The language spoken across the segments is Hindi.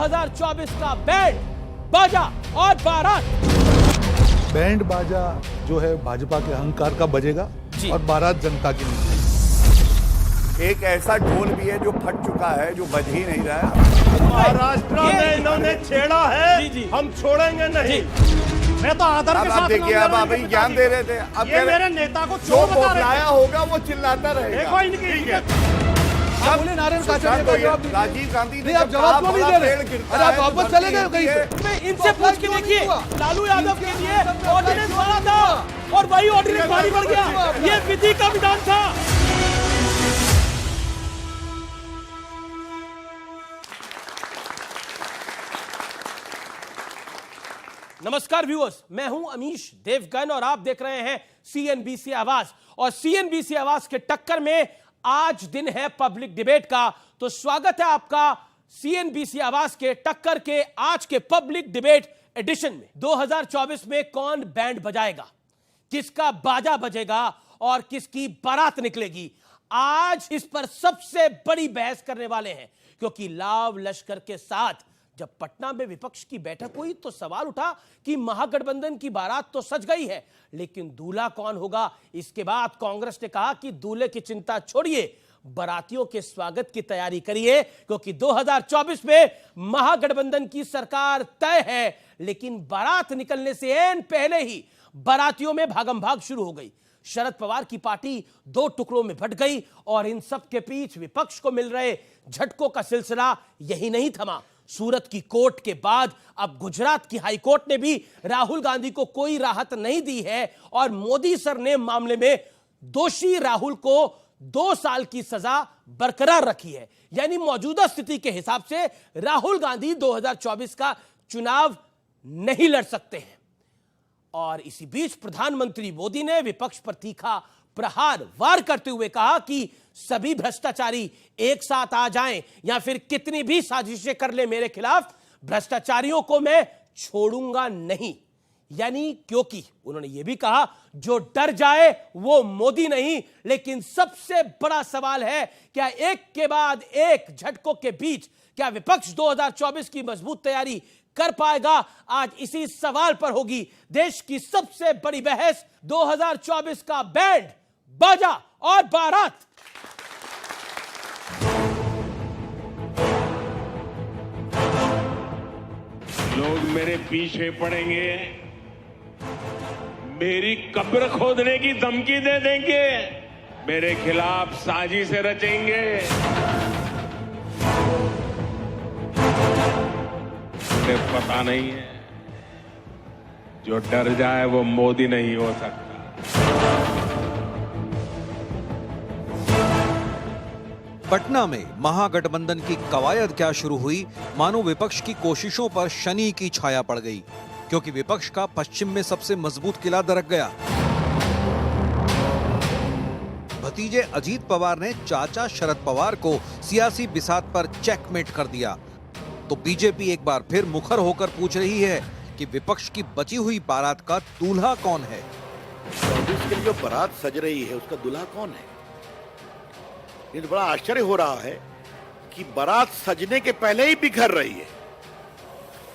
2024 का बैंड बाजा और बारात। बैंड बाजा जो है भाजपा के अहंकार का बजेगा जी। और बारात जनता की नहीं। एक ऐसा ढोल भी है जो फट चुका है, जो बज ही नहीं रहा है। महाराष्ट्र में इन्होंने छेड़ा है, जी, जी। हम छोड़ेंगे नहीं। मैं तो आदर के अब साथ आप देखिए, अब आप ही ज्ञान दे रहे थे। अब ये मेरे नेता को जो चोर बता रहे बोलाया होगा वो चिल्लाता रहेगा। देखो इनकी बोले नारायण काछड़ तो ये राजीव गांधी ने आप जब जवाब कहा क्यों नहीं बड़ा दे रहे? पेड़ गिरता अरे आप है, वापस तो चले गए कहीं पे? मैं इनसे पूछ के देखिए, लालू यादव के लिए ऑर्डिनेंस बना था और वही ऑर्डिनेंस भारी पड़ गया। ये विधि का विधान था। नमस्कार व्यूअर्स, मैं हूं अमीश देवगन और आप देख रहे हैं सीएनबीसी आवाज। और सीएनबीसी आवाज के टक्कर में आज दिन है पब्लिक डिबेट का, तो स्वागत है आपका सीएनबीसी आवाज के टक्कर के आज के पब्लिक डिबेट एडिशन में। 2024 में कौन बैंड बजाएगा, किसका बाजा बजेगा और किसकी बारात निकलेगी, आज इस पर सबसे बड़ी बहस करने वाले हैं। क्योंकि लाव लश्कर के साथ जब पटना में विपक्ष की बैठक हुई तो सवाल उठा कि महागठबंधन की बारात तो सज गई है, लेकिन दूल्हा कौन होगा। इसके बाद कांग्रेस ने कहा कि दूल्हे की चिंता छोड़िए, बारातियों के स्वागत की तैयारी करिए, क्योंकि 2024 में महागठबंधन की सरकार तय है। लेकिन बारात निकलने से ऐन पहले ही बारातियों में भागम भाग शुरू हो गई। शरद पवार की पार्टी दो टुकड़ों में बंट गई और इन सब के बीच विपक्ष को मिल रहे झटकों का सिलसिला यही नहीं थमा। सूरत की कोर्ट के बाद अब गुजरात की हाई कोर्ट ने भी राहुल गांधी को कोई राहत नहीं दी है और मोदी सर ने मामले में दोषी राहुल को 2 साल की सजा बरकरार रखी है। यानी मौजूदा स्थिति के हिसाब से राहुल गांधी 2024 का चुनाव नहीं लड़ सकते हैं। और इसी बीच प्रधानमंत्री मोदी ने विपक्ष पर तीखा प्रहार वार करते हुए कहा कि सभी भ्रष्टाचारी एक साथ आ जाएं या फिर कितनी भी साजिशें कर ले मेरे खिलाफ, भ्रष्टाचारियों को मैं छोड़ूंगा नहीं। यानी क्योंकि उन्होंने यह भी कहा जो डर जाए वो मोदी नहीं। लेकिन सबसे बड़ा सवाल है, क्या एक के बाद एक झटकों के बीच क्या विपक्ष 2024 की मजबूत तैयारी कर पाएगा? आज इसी सवाल पर होगी देश की सबसे बड़ी बहस। 2024 का बैंड बाजा और बारात। लोग मेरे पीछे पड़ेंगे, मेरी कब्र खोदने की धमकी दे देंगे, मेरे खिलाफ साजिशें रचेंगे। उन्हें पता नहीं है, जो डर जाए वो मोदी नहीं हो सकता। पटना में महागठबंधन की कवायद क्या शुरू हुई, मानो विपक्ष की कोशिशों पर शनि की छाया पड़ गई, क्योंकि विपक्ष का पश्चिम में सबसे मजबूत किला दरक गया। भतीजे अजीत पवार ने चाचा शरद पवार को सियासी बिसात पर चेकमेट कर दिया। तो बीजेपी एक बार फिर मुखर होकर पूछ रही है कि विपक्ष की बची हुई बारात का दूल्हा कौन है। कांग्रेस के लिए जो बारात सज रही है उसका दूल्हा कौन है? ये तो बड़ा आश्चर्य हो रहा है कि बारात सजने के पहले ही बिखर रही है,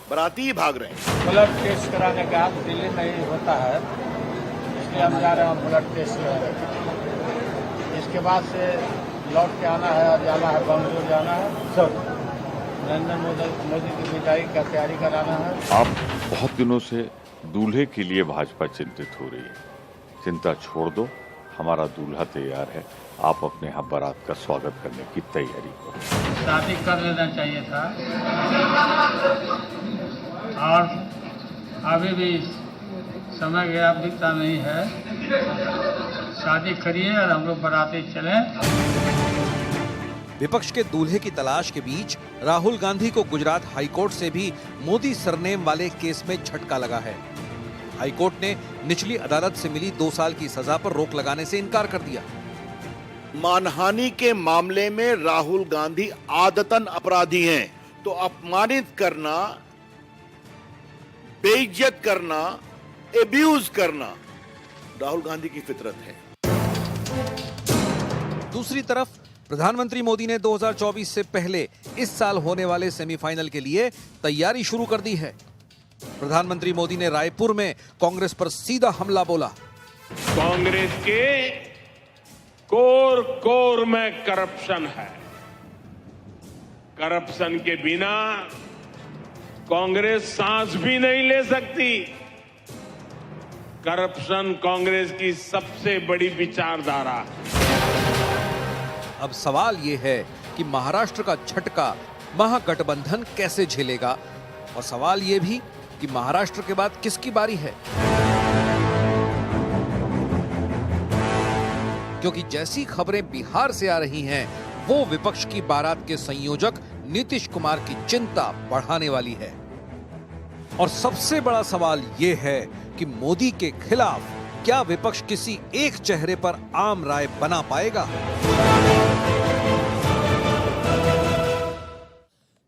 बाराती ही भाग रहे हैं। ब्लड टेस्ट कराने का दिल्ली में ही होता है, इसलिए हम जा रहे हैं ब्लड टेस्ट कराने। इसके बाद से लौट के आना है, जाना है बंगलुरु, जाना है, सब नरेंद्र मोदी की विदाई का तैयारी कराना है। आप बहुत दिनों से दूल्हे के लिए भाजपा चिंतित हो रही है। चिंता छोड़ दो, हमारा दूल्हा तैयार है। आप अपने यहाँ बारात का स्वागत करने की तैयारी करो। शादी कर लेना चाहिए था और अभी भी समय गया, बीता नहीं है। शादी करिए और हम लोग बाराती चलें। विपक्ष के दूल्हे की तलाश के बीच राहुल गांधी को गुजरात हाईकोर्ट से भी मोदी सरनेम वाले केस में झटका लगा है। हाईकोर्ट ने निचली अदालत से मिली 2 साल की सजा पर रोक लगाने से इनकार कर दिया। मानहानि के मामले में राहुल गांधी आदतन अपराधी हैं, तो अपमानित करना, बेइज्जत करना, एब्यूज करना राहुल गांधी की फितरत है। दूसरी तरफ प्रधानमंत्री मोदी ने 2024 से पहले इस साल होने वाले सेमीफाइनल के लिए तैयारी शुरू कर दी है। प्रधानमंत्री मोदी ने रायपुर में कांग्रेस पर सीधा हमला बोला। कांग्रेस के कोर कोर में करप्शन है। करप्शन के बिना कांग्रेस सांस भी नहीं ले सकती। करप्शन कांग्रेस की सबसे बड़ी विचारधारा। अब सवाल यह है कि महाराष्ट्र का झटका महागठबंधन कैसे झेलेगा, और सवाल यह भी कि महाराष्ट्र के बाद किसकी बारी है, क्योंकि जैसी खबरें बिहार से आ रही हैं, वो विपक्ष की बारात के संयोजक नीतीश कुमार की चिंता बढ़ाने वाली है। और सबसे बड़ा सवाल यह है कि मोदी के खिलाफ क्या विपक्ष किसी एक चेहरे पर आम राय बना पाएगा।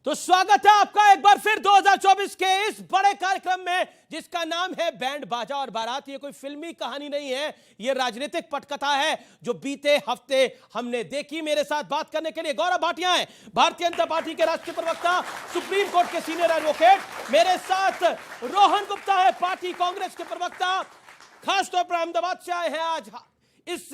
तो स्वागत है आपका एक बार फिर 2024 के इस बड़े कार्यक्रम में, जिसका नाम है बैंड बाजा और बारात। ये कोई फिल्मी कहानी नहीं है, ये राजनीतिक पटकथा है जो बीते हफ्ते हमने देखी। मेरे साथ बात करने के लिए गौरव भाटिया हैं, भारतीय जनता पार्टी के राष्ट्रीय प्रवक्ता, सुप्रीम कोर्ट के सीनियर एडवोकेट। मेरे साथ रोहन गुप्ता है, पार्टी कांग्रेस के प्रवक्ता, खासतौर पर अहमदाबाद से आए हैं आज इस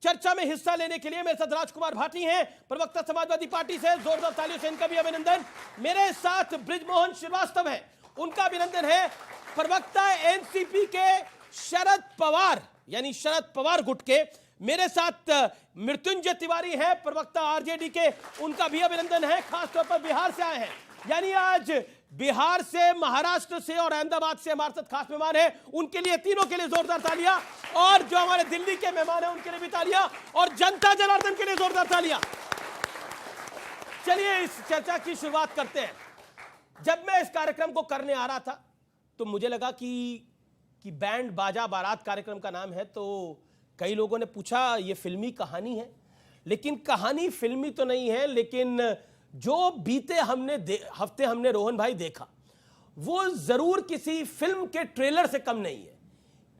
चर्चा में हिस्सा लेने के लिए। मेरे साथ राजकुमार भाटी हैं, प्रवक्ता समाजवादी पार्टी से, जोरदार तालियों से इनका भी अभिनंदन। मेरे साथ ब्रिजमोहन श्रीवास्तव हैं, उनका अभिनंदन है, प्रवक्ता एनसीपी के शरद पवार यानी शरद पवार गुट के। मेरे साथ मृत्युंजय तिवारी हैं, प्रवक्ता आरजेडी के, उनका भी अभिनंदन है, खासतौर पर बिहार से आए हैं। यानी आज बिहार से, महाराष्ट्र से और अहमदाबाद से हमारे साथ खास मेहमान हैं, उनके लिए, तीनों के लिए जोरदार तालियां। और जो हमारे दिल्ली के मेहमान हैं उनके लिए भी तालियां, और जनता जनार्दन के लिए जोरदार तालियां। चलिए इस चर्चा की शुरुआत करते हैं। जब मैं इस कार्यक्रम को करने आ रहा था तो मुझे लगा कि बैंड बाजा बारात कार्यक्रम का नाम है, तो कई लोगों ने पूछा ये फिल्मी कहानी है, लेकिन कहानी फिल्मी तो नहीं है, लेकिन जो बीते हफ्ते हमने रोहन भाई देखा वो जरूर किसी फिल्म के ट्रेलर से कम नहीं है।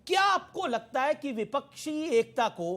क्या आपको लगता है कि विपक्षी एकता को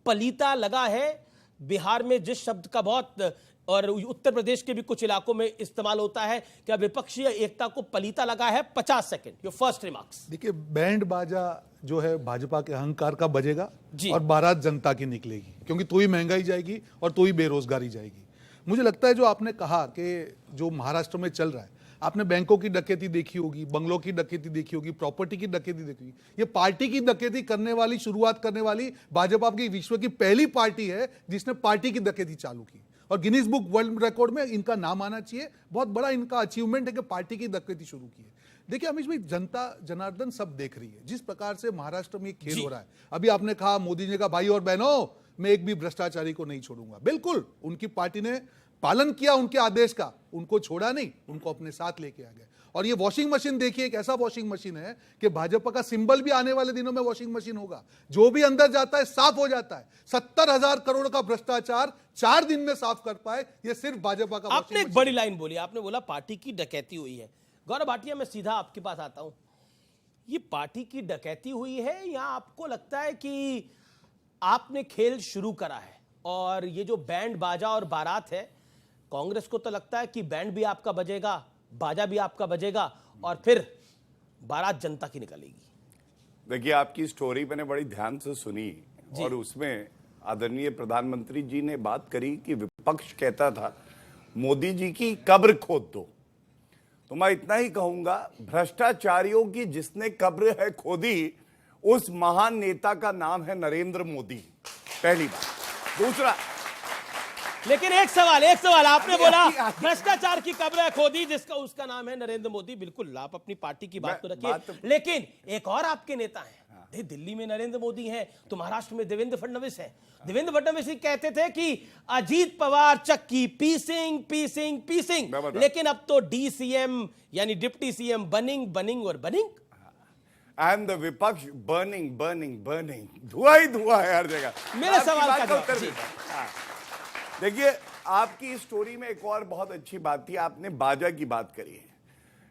पलीता लगा है? बिहार में जिस शब्द का बहुत, और उत्तर प्रदेश के भी कुछ इलाकों में इस्तेमाल होता है, क्या विपक्षी एकता को पलीता लगा है? 50 सेकंड, योर फर्स्ट रिमार्क्स। देखिए, बैंड बाजा जो है भाजपा के अहंकार का बजेगा और बारात जनता की निकलेगी, क्योंकि तो ही महंगाई जाएगी और तो ही बेरोजगारी जाएगी। मुझे लगता है जो आपने कहा कि जो महाराष्ट्र में चल रहा है, आपने बैंकों की डकैती देखी होगी, बंगलों की डकैती देखी होगी, प्रॉपर्टी की डकैती देखी होगी। ये पार्टी की डकैती करने वाली, शुरुआत करने वाली भाजपा की विश्व की पहली पार्टी है जिसने पार्टी की डकैती चालू की, और गिनीज बुक वर्ल्ड रिकॉर्ड में इनका नाम आना चाहिए। बहुत बड़ा इनका अचीवमेंट है कि पार्टी की डकैती शुरू की है। देखिए अमीश भाई, जनता जनार्दन सब देख रही है जिस प्रकार से महाराष्ट्र में खेल हो रहा है। अभी आपने कहा, मोदी जी का भाई और बहनों, मैं एक भी भ्रष्टाचारी को नहीं छोड़ूंगा। बिल्कुल, उनकी पार्टी ने पालन किया उनके आदेश का, उनको छोड़ा नहीं, उनको अपने साथ लेके आ गए। और ये वॉशिंग मशीन देखिए, एक ऐसा वॉशिंग मशीन है कि भाजपा का सिंबल भी आने वाले दिनों में वॉशिंग मशीन होगा। जो भी अंदर जाता है साफ हो जाता है। 70,000 करोड़ का भ्रष्टाचार 4 दिन में साफ कर पाए, ये सिर्फ भाजपा का। आपने एक बड़ी लाइन बोली, आपने बोला पार्टी की डकैती हुई है। गौरव भाटिया, मैं सीधा आपके पास आता हूं, ये पार्टी की डकैती हुई है या आपको लगता है कि आपने खेल शुरू करा है? और ये जो बैंड बाजा और बारात है, कांग्रेस को तो लगता है कि बैंड भी आपका बजेगा, बाजा भी आपका बजेगा, और फिर बारात जनता की निकलेगी। देखिए, आपकी स्टोरी मैंने बड़ी ध्यान से सुनी, और उसमें आदरणीय प्रधानमंत्री जी ने बात करी कि विपक्ष कहता था मोदी जी की कब्र खोद दो। तो मैं इतना ही कहूंगा, भ्रष्टाचारियों की जिसने कब्र है खोदी, उस महान नेता का नाम है नरेंद्र मोदी। पहली बात। दूसरा, लेकिन एक सवाल आपने बोला भ्रष्टाचार की कब्र खोदी, जिसका उसका नाम है नरेंद्र मोदी। बिल्कुल, आप अपनी पार्टी की बात को रखिए, लेकिन एक और आपके नेता हैं, दिल्ली में नरेंद्र मोदी हैं, तो महाराष्ट्र में देवेंद्र फडणवीस हैं। देवेंद्र फडणवीस ही कहते थे कि अजीत पवार चक्की पीसिंग, लेकिन अब तो डीसीएम यानी डिप्टी सीएम बनिंग और बनिंग। एंड द विपक्ष बर्निंग, धुआं ही धुआं है हर जगह। मेरे सवाल का उत्तर। देखिए, आपकी स्टोरी में एक और बहुत अच्छी बात थी, आपने बाजा की बात करी है।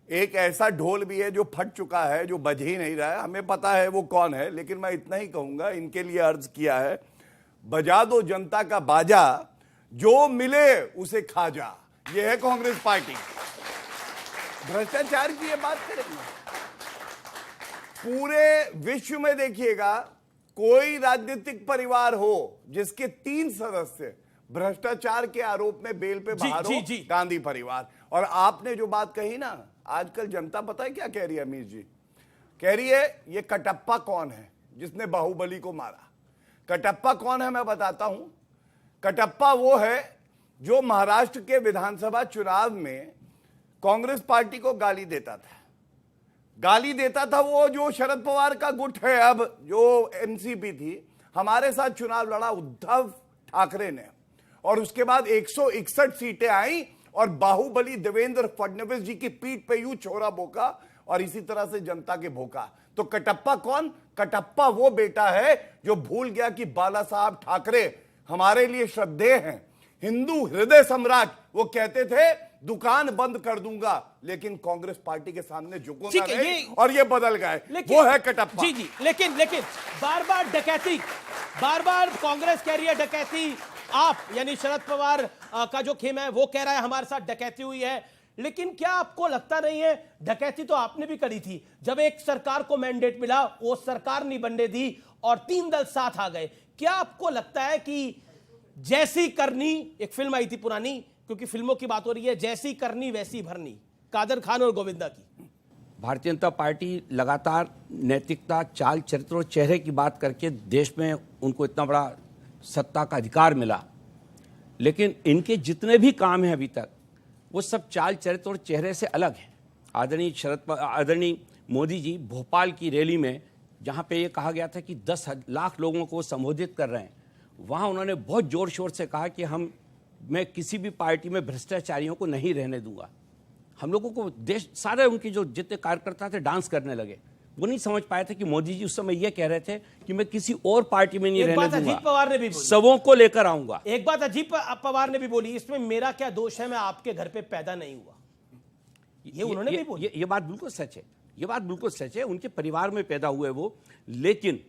एक ऐसा ढोल भी है जो फट चुका है, जो बज ही नहीं रहा है। हमें पता है वो कौन है, लेकिन मैं इतना ही कहूंगा, इनके लिए अर्ज किया है, बजा दो जनता का बाजा, जो मिले उसे खा जा, ये है कांग्रेस पार्टी। भ्रष्टाचार की ये बात करेंगे। पूरे विश्व में देखिएगा, कोई राजनीतिक परिवार हो जिसके 3 सदस्य भ्रष्टाचार के आरोप में बेल पे बाहर हो, गांधी परिवार। और आपने जो बात कही ना, आजकल जनता पता है क्या कह रही है अमीश जी? कह रही है ये कटप्पा कौन है जिसने बाहुबली को मारा। कटप्पा कौन है मैं बताता हूं। कटप्पा वो है जो महाराष्ट्र के विधानसभा चुनाव में कांग्रेस पार्टी को गाली देता था। गाली देता था वो जो शरद पवार का गुट है, अब जो एनसीपी थी, हमारे साथ चुनाव लड़ा उद्धव ठाकरे ने, और उसके बाद 161 सीटें आई और बाहुबली देवेंद्र फडणवीस जी की पीठ पे यूं छोरा बोका और इसी तरह से जनता के भोका। तो कटप्पा कौन? कटप्पा वो बेटा है जो भूल गया कि बाला साहब ठाकरे हमारे लिए श्रद्धेय हैं, हिंदू हृदय सम्राट। वो कहते थे दुकान बंद कर दूंगा लेकिन कांग्रेस पार्टी के सामने झुकूंगा नहीं, और ये बदल गए। वो है कटप्पा। जी, लेकिन बार बार डकैती, बार बार कांग्रेस कह रही है डकैती, आप यानी शरद पवार का जो खेम है वो कह रहा है हमारे साथ डकैती हुई है। लेकिन क्या आपको लगता नहीं है डकैती तो आपने भी करी थी? जब एक सरकार को मैंडेट मिला, वो सरकार नहीं बनने दी और 3 दल साथ आ गए। क्या आपको लगता है कि जैसी करनी, एक फिल्म आई थी पुरानी, क्योंकि फिल्मों की बात हो रही है, जैसी करनी वैसी भरनी, कादर खान और गोविंदा की। भारतीय जनता पार्टी लगातार नैतिकता, चाल चरित्र और चेहरे की बात करके देश में उनको इतना बड़ा सत्ता का अधिकार मिला, लेकिन इनके जितने भी काम हैं अभी तक वो सब चाल चरित्र और चेहरे से अलग हैं। आदरणीय मोदी जी भोपाल की रैली में, जहाँ पे ये कहा गया था कि 10 लाख लोगों को संबोधित कर रहे हैं, वहाँ उन्होंने बहुत जोर शोर से कहा कि मैं किसी भी पार्टी में भ्रष्टाचारियों को नहीं रहने दूंगा। हम लोगों को देश सारे उनके जो जितने कार्यकर्ता थे डांस करने लगे। वो नहीं समझ पाए थे कि मोदी जी उस समय ये कह रहे थे कि मैं किसी और पार्टी में नहीं रहने दूंगा, अजीत पवार ने भी बोली, सबों को लेकर आऊंगा। एक बात अजीत पवार ने भी बोली, इसमें मेरा क्या दोष है, मैं आपके घर पे पैदा नहीं हुआ। ये उन्होंने भी बोली। ये बात बिल्कुल सच है, ये बात बिल्कुल सच है। उनके परिवार में पैदा हुए वो, लेकिन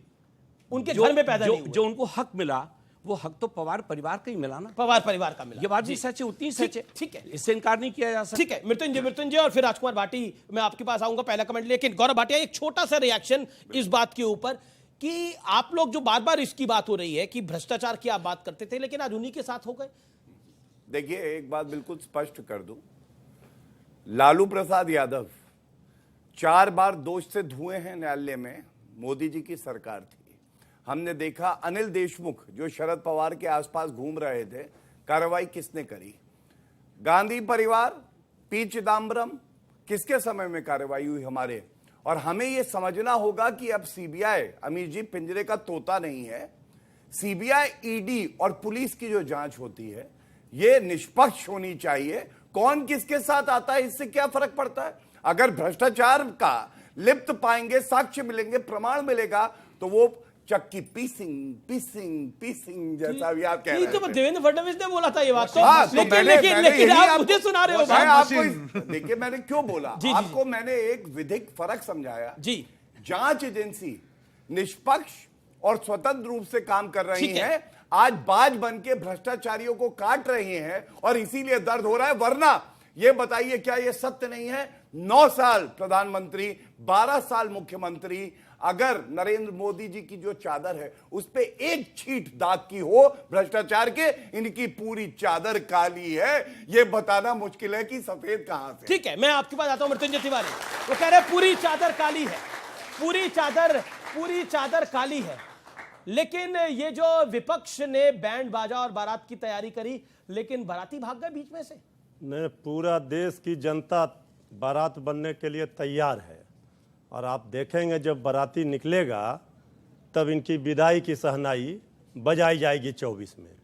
उनके घर में पैदा नहीं हुए। जो उनको हक मिला वो हक तो पवार परिवार का ही मिला ना, पवार परिवार का मिला। ये बात भी सच है, उतनी सच है। ठीक है, इससे इनकार नहीं किया जा सकता। ठीक है, मृत्युंजय और फिर राजकुमार भाटी, मैं आपके पास आऊंगा पहला कमेंट। लेकिन गौरव भाटिया, एक छोटा सा रिएक्शन इस बात के ऊपर कि आप लोग जो बार बार इसकी बात हो रही है कि भ्रष्टाचार की आप बात करते थे, लेकिन आज उन्हीं के साथ हो गए। देखिए, एक बात बिल्कुल स्पष्ट कर दूं, लालू प्रसाद यादव 4 बार दोष से धुए हैं न्यायालय में, मोदी जी की सरकार थी। हमने देखा अनिल देशमुख जो शरद पवार के आसपास घूम रहे थे, कार्रवाई किसने करी? गांधी परिवार, पी चिदम्बरम, किसके समय में कार्रवाई हुई हमारे? और हमें यह समझना होगा कि अब सीबीआई, अमीश जी, पिंजरे का तोता नहीं है। सीबीआई, ईडी और पुलिस की जो जांच होती है यह निष्पक्ष होनी चाहिए। कौन किसके साथ आता है इससे क्या फर्क पड़ता है? अगर भ्रष्टाचार का लिप्त पाएंगे, साक्ष्य मिलेंगे, प्रमाण मिलेगा, तो वो चक्की पीसिंग जैसा भी आप कह रहे हैं। तो देवेंद्र फडणवीस ने बोला था ये बात। हाँ, तो लेकिन आप मुझे सुना रहे हो। देखिए, मैंने क्यों बोला आपको, मैंने एक विधिक फर्क समझाया जी। जांच एजेंसी निष्पक्ष और स्वतंत्र रूप से काम कर रही है, आज बाज बन के भ्रष्टाचारियों को काट रही हैं और इसीलिए दर्द हो रहा है। वरना ये बताइए, क्या ये सत्य नहीं है? 9 साल प्रधानमंत्री, 12 साल मुख्यमंत्री, अगर नरेंद्र मोदी जी की जो चादर है उस पे एक छींट दाग की हो भ्रष्टाचार के, इनकी पूरी चादर काली है। ये बताना मुश्किल है कि सफेद कहां से। ठीक है, मैं आपके पास आता हूं मृत्युंजय तिवारी। वो कह रहे हैं पूरी चादर काली है, पूरी चादर काली है। लेकिन ये जो विपक्ष ने बैंड बाजा और बारात की तैयारी करी, लेकिन बाराती भाग गए बीच में से। नहीं, पूरा देश की जनता बारात बनने के लिए तैयार है, और आप देखेंगे जब बाराती निकलेगा तब इनकी विदाई की शहनाई बजाई जाएगी 24 में।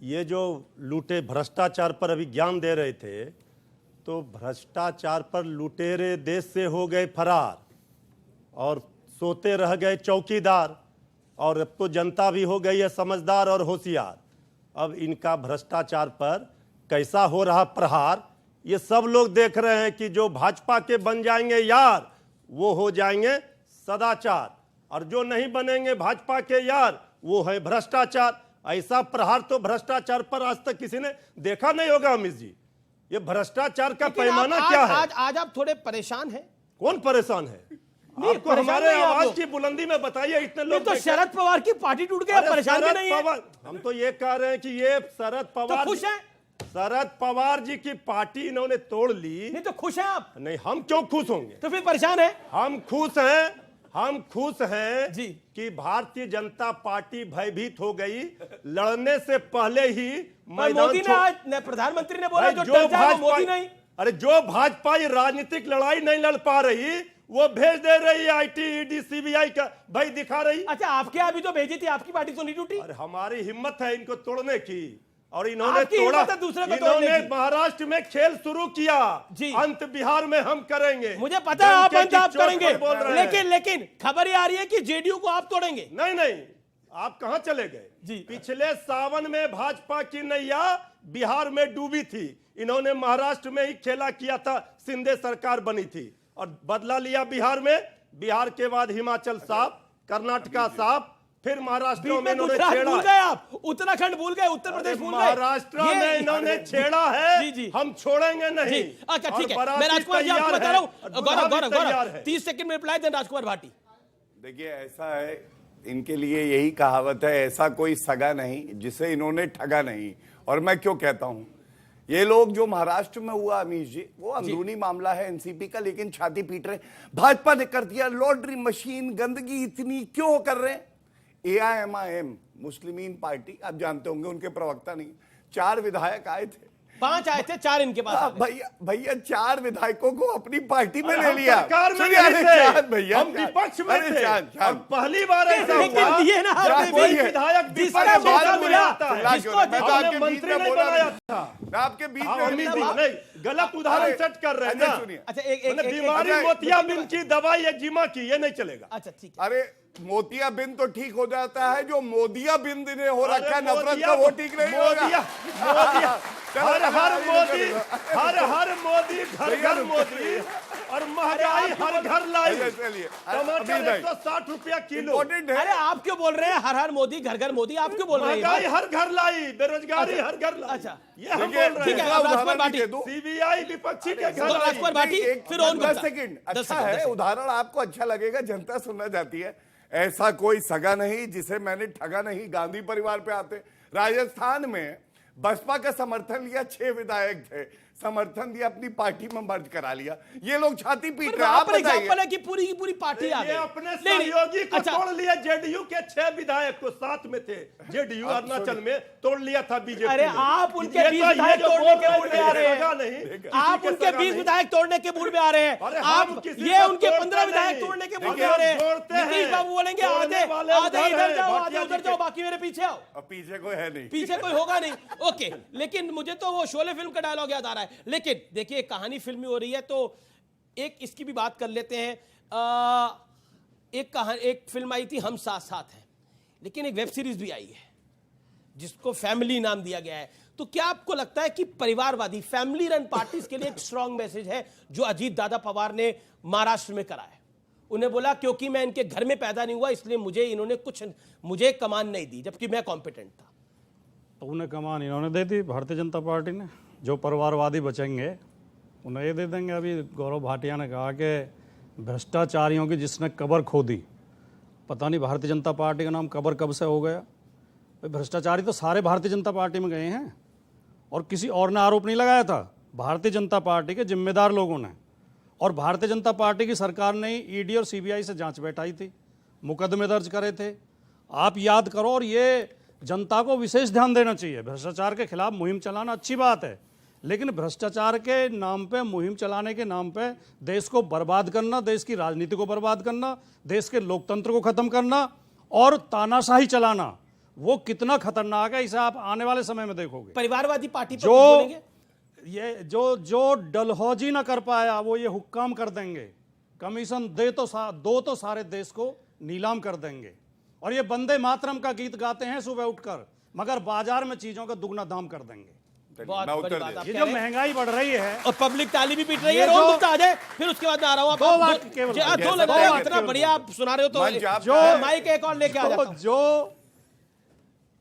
ये जो लूटे भ्रष्टाचार पर अभी ज्ञान दे रहे थे, तो भ्रष्टाचार पर लुटेरे देश से हो गए फरार और सोते रह गए चौकीदार, और अब तो जनता भी हो गई है समझदार और होशियार। अब इनका भ्रष्टाचार पर कैसा हो रहा प्रहार, ये सब लोग देख रहे हैं कि जो भाजपा के बन जाएंगे यार वो हो जाएंगे सदाचार, और जो नहीं बनेंगे भाजपा के यार वो है भ्रष्टाचार। ऐसा प्रहार तो भ्रष्टाचार पर आज तक किसी ने देखा नहीं होगा अमित जी। ये भ्रष्टाचार का लेकिन पैमाना आप क्या आज, है? आज आप थोड़े परेशान हैं। कौन परेशान है? आपको परेशान हमारे नहीं आप आवाज लोग। की बुलंदी में बताइए, इतने ये लोग तो देखे। शरद पवार की पार्टी टूट गई, अरे परेशान भी शरद नहीं है। पवार, हम तो ये कह रहे हैं कि ये शरद तो पवार खुश हैं? शरद पवार जी की पार्टी इन्होंने तोड़ ली। नहीं तो खुश हैं आप? नहीं, हम क्यों खुश होंगे? तो फिर परेशान है? हम खुश हैं जी। कि भारतीय जनता पार्टी भयभीत हो गई। लड़ने से पहले ही मैदान मोदी ने छोड़- आज प्रधानमंत्री ने बोला भाई, जो डर जाए वो मोदी भाजपा नहीं। अरे जो भाजपा ये राजनीतिक लड़ाई नहीं लड़ पा रही, वो भेज दे रही है आईटी, ईडी, सीबीआई का भाई दिखा रही। अच्छा, आपके यहाँ भी तो भेजी थी, आपकी पार्टी तो नहीं टूटी? अरे हमारी हिम्मत है इनको तोड़ने की, और इन्होंने आपकी तोड़ा। हिम्मत है दूसरे को तोड़ने इन्होंने की। महाराष्ट्र में खेल शुरू किया, जी। अंत बिहार में हम करेंगे। मुझे पता है आप डंके अंत की आप चोट करेंगे, पर बोल रहे हैं। लेकिन खबर ये आ रही है कि जेडीयू को आप तोड़ेंगे। नहीं, आप कहां चले गए? जी। पिछले सावन में भाजपा की नैया बिहार में डूबी थी। इन्होंने महाराष्ट्र में ही खेला किया था, शिंदे सरकार बनी थी और बदला लिया बिहार में। बिहार के बाद हिमाचल साफ, कर्नाटका साफ, फिर महाराष्ट्र में इन्होंने गुजरात छेड़ा। भूल गए आप, उत्तराखंड भूल गए, उत्तर प्रदेश भूल गए। महाराष्ट्र में इन्होंने छेड़ा है। जी, जी। हम छोड़ेंगे नहीं। जी, अच्छा ठीक है, और मैं बाराती राजकुमार जी आपको तैयार बता है, रहा हूँ। और दूल्हा भी तैयार गौरव है। 30 सेकंड में रिप्लाई दें राजकुमार भाटी। देखिए, ऐसा है, इनके लिए यही कहावत है, ऐसा कोई सगा नहीं जिसे इन्होंने ठगा नहीं। और मैं क्यों कहता हूं, ये लोग जो महाराष्ट्र में हुआ अमीश जी, वो अंदरूनी मामला है एनसीपी का, लेकिन छाती पीट रहे भाजपा ने कर दिया, लॉन्ड्री मशीन, गंदगी इतनी क्यों कर रहे हैं? AIMIM मुस्लिमीन पार्टी, आप जानते होंगे, उनके प्रवक्ता नहीं, 4 विधायक आए थे, 5 आए थे, 4 इनके पास आ गए। भैया 4 विधायकों को अपनी पार्टी में अरे ले हम लिया। सरकार में सुनिए, नहीं अरे थे, चांद भैया, हम विपक्ष में अरे थे। चांद, और पहली बार ऐसा लेकिन हुआ ये ना जब आपने कोई भी- विधायक जिसका विपक्ष में मौका नहीं मिला, आता है। जिसको मैं तो हमने आपके बीच मंत्री में नहीं बोला बनाया नहीं। था। मैं आपके बीच हाँ, में अमित जी, बोला। नहीं, गलत उदाहरण अरे, सेट कर रहे हैं अच्छा ना। सुनिए। अच्छा, एक बीमारी अच्छा, मोतियाबिंद की दवाई है, जिमा की, ये नहीं चलेगा। अच्छा ठीक है। अरे मोतियाबिंद तो ठीक हो जाता है, जो मोदियाबिंद ने हो रखा है अरे नफरत मोदिया- का, वो ठीक नहीं होगा। मोदिया- चलो, हर चलो, मोदी, चलो। हर मोदी, घर मोदी, और महंगाई हर घर लाई। चलिए, चलिए। टमाटर अभी नहीं। 160 रुपया किलो। Important है। अरे आप क्यों बोल रहे हैं हर मोदी, घर मोदी? आप क्यों बोल रहे हैं? महंगाई हर घर लाई, बेरोजगारी हर घर लाई। अच्छा। ये हम देखिए, बोल रहे ठीक है, हैं। अब दूसरा राजकुमार उदाहरण भाटी। भी दे दूं। सीबीआई विपक्षी के घर लाई। राजकुमार भाटी, फिर ओम 10 गुप्ता। सेकंड 10 अच्छा सेकंड, है, 10 सेकंड। उदाहरण आपको अच्छा लगेगा, जनता सुनना चाहती है। ऐसा कोई सगा नहीं जिसे मैंने ठगा नहीं। गांधी परिवार पे आते, राजस्थान में बसपा का समर्थन लिया, 6 विधायक थे, समर्थन दिया, अपनी पार्टी में मर्ज करा लिया। ये लोग छाती पीट रहे हैं। आप बताइए। एग्जांपल है कि पूरी की पूरी पार्टी आ गई। ये अपने नहीं, नहीं, सहयोगी को अच्छा, तोड़ लिया। जेडीयू के 6 विधायक को साथ में थे, जेडीयू अरुणाचल में तोड़ लिया था बीजेपी अरे ने। आप उनके ये 20 तो ये विधायक जो तोड़ने बोल के रहे मूड में आ रहे सगा हैं। नहीं, किसी आप के उनके सगा 20 नहीं। विधायक तोड़ने के मूड में आ रहे हैं। अरे आप हम किसी ये को उनके तोड़ते 15 विधायक नहीं। तोड़ने के मूड में देखिए, आ रहे हैं। जोड़ते हैं। नीतीश बाबू बोलेंगे आधे तोड़ने वाले आधे उधर इधर हैं, जाओ, आधे भाटिया जी उधर जाओ, के। बाकी मेरे पीछे आओ। अब पीछे कोई है नहीं। पीछे कोई होगा नहीं। ओके, लेकिन मुझे तो वो शोले फिल्म का डायलॉग याद आ रहा है। लेकिन देखिए, कहानी फिल्मी हो रही है तो एक इसकी भी बात कर लेते हैं। एक फिल्म आई थी हम साथ साथ हैं, लेकिन एक वेब सीरीज भी आई है जिसको फैमिली नाम दिया गया है। तो क्या आपको लगता है कि परिवारवादी फैमिली रन पार्टीज के लिए एक स्ट्रॉन्ग मैसेज है जो अजीत दादा पवार ने महाराष्ट्र में करा है? उन्हें बोला क्योंकि मैं इनके घर में पैदा नहीं हुआ इसलिए मुझे कमान नहीं दी, जबकि मैं कॉम्पिटेंट था। तो उन्हें कमान इन्होंने दे दी, भारतीय जनता पार्टी ने। जो परिवारवादी बचेंगे उन्हें ये दे देंगे। अभी गौरव भाटिया ने कहा कि भ्रष्टाचारियों की जिसने कब्र खोदी, पता नहीं भारतीय जनता पार्टी का नाम कब्र कब से हो गया। भाई, भ्रष्टाचारी तो सारे भारतीय जनता पार्टी में गए हैं और किसी और ने आरोप नहीं लगाया था, भारतीय जनता पार्टी के जिम्मेदार लोगों ने। और भारतीय जनता पार्टी की सरकार ने ईडी और सीबीआई से जांच बैठाई थी, मुकदमे दर्ज करे थे। आप याद करो, और ये जनता को विशेष ध्यान देना चाहिए। भ्रष्टाचार के खिलाफ मुहिम चलाना अच्छी बात है, लेकिन भ्रष्टाचार के नाम पे, मुहिम चलाने के नाम पे देश को बर्बाद करना, देश की राजनीति को बर्बाद करना, देश के लोकतंत्र को खत्म करना और तानाशाही चलाना, वो कितना खतरनाक है, इसे आप आने वाले समय में देखोगे। परिवारवादी पार्टी पर जो कुछ बोलेंगे? ये जो डलहौजी ना कर पाया वो ये हुक्काम कर देंगे। कमीशन दो तो सारे देश को नीलाम कर देंगे। और ये वंदे मातरम का गीत गाते हैं सुबह उठकर, मगर बाजार में चीजों का दुगना दाम कर देंगे। बहुत मैं बड़ी उत्तर बात दे- आप ये कह जो रहे हैं। महंगाई बढ़ रही है, और पब्लिक ताली भी पीट रही ये है। रोहन जो- गुप्ता आ जाए, फिर उसके बाद मैं आ रहा हूं। आप दो आप वाक्य केवल- दो लगा दो रहे हो, वाक्य इतना केवल- बढ़िया आप सुना रहे हो तो मंच आप- जो माइक एक और लेके आ जाता हूं। जो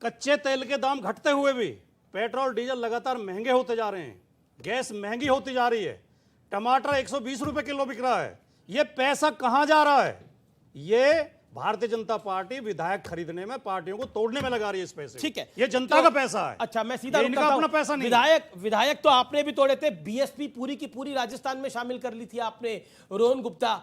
कच्चे तेल के दाम घटते हुए भी पेट्रोल डीजल लगातार महंगे होते जा रहे हैं, गैस महंगी होती जा रही है, टमाटर 120 रुपए किलो बिक रहा है। ये पैसा कहां जा रहा है? ये भारतीय जनता पार्टी विधायक खरीदने में, पार्टियों को तोड़ने में लगा रही है इस पैसे। ठीक है, ये जनता का पैसा है। अच्छा, मैं सीधा इनका अपना पैसा नहीं। विधायक तो आपने भी तोड़े थे, बीएसपी पूरी की पूरी राजस्थान में शामिल कर ली थी आपने, रोहन गुप्ता,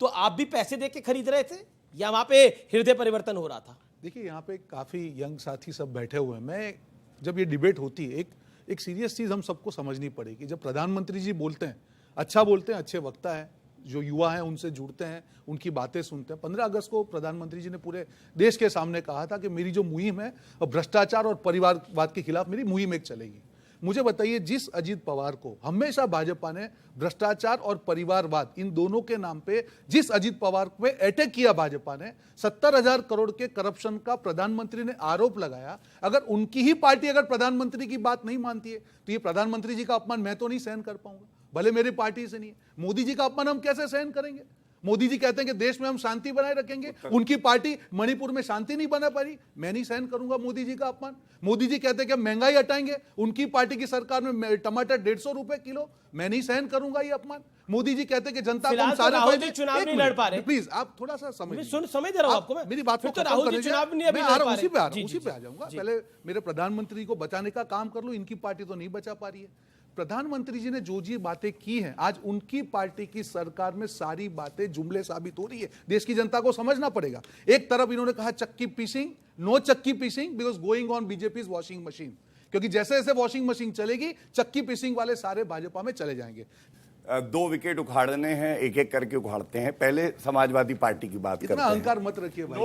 तो आप भी पैसे दे के खरीद रहे थे या वहां पे हृदय परिवर्तन हो रहा था? देखिए, यहाँ पे काफी यंग साथी सब बैठे हुए हैं। मैं जब ये डिबेट होती है, एक सीरियस चीज हम सबको समझनी पड़ेगी। जब प्रधानमंत्री जी बोलते हैं, अच्छा बोलते हैं, अच्छे वक्ता है, जो युवा हैं उनसे जुड़ते हैं, उनकी बातें सुनते हैं। 15 अगस्त को प्रधानमंत्री जी ने पूरे देश के सामने कहा था कि मेरी जो मुहिम है भ्रष्टाचार और परिवारवाद के खिलाफ मेरी मुहिम एक चलेगी। मुझे बताइए, जिस अजीत पवार को हमेशा भाजपा ने भ्रष्टाचार और परिवारवाद इन दोनों के नाम पे, जिस अजीत पवार पे अटैक किया भाजपा ने, 70,000 करोड़ के करप्शन का प्रधानमंत्री ने आरोप लगाया, अगर उनकी ही पार्टी अगर प्रधानमंत्री की बात नहीं मानती है तो ये प्रधानमंत्री जी का अपमान मैं तो नहीं सहन कर पाऊंगा, भले मेरी पार्टी से नहीं है। मोदी जी का अपमान हम कैसे सहन करेंगे? मोदी जी कहते हैं कि देश में हम शांति बनाए रखेंगे, उनकी पार्टी मणिपुर में शांति नहीं बना पा रही, मैं नहीं सहन करूंगा मोदी जी का अपमान। मोदी जी कहते हैं कि हम महंगाई हटाएंगे, उनकी पार्टी की सरकार में टमाटर 150 रुपए किलो, मैं नहीं सहन करूंगा ये अपमान। मोदी जी कहते हैं कि जनता को हम सारे फायदे, चुनाव नहीं लड़ पा रहे, प्लीज आप थोड़ा सा समय दे रहा हूं आपको, मेरी बात को राहुल जी चुनाव नहीं मैं आ रहा हूं, उसी पे आ जाऊंगा। पहले मेरे प्रधानमंत्री को बचाने का काम कर लो, इनकी पार्टी तो नहीं बचा पा रही है। प्रधानमंत्री जी ने जो जी बातें की हैं, आज उनकी पार्टी की सरकार में सारी बातें जुमले साबित हो रही है। देश की जनता को समझना पड़ेगा। एक तरफ इन्होंने कहा चक्की पीसिंग, नो चक्की पीसिंग because going on BJP washing machine, क्योंकि जैसे जैसे वॉशिंग मशीन चलेगी, चक्की पीसिंग वाले सारे भाजपा में चले जाएंगे। 2 विकेट उखाड़ने हैं, एक एक करके उखाड़ते हैं। पहले समाजवादी पार्टी की बात करते हैं। अहंकार मत रखिए भाई,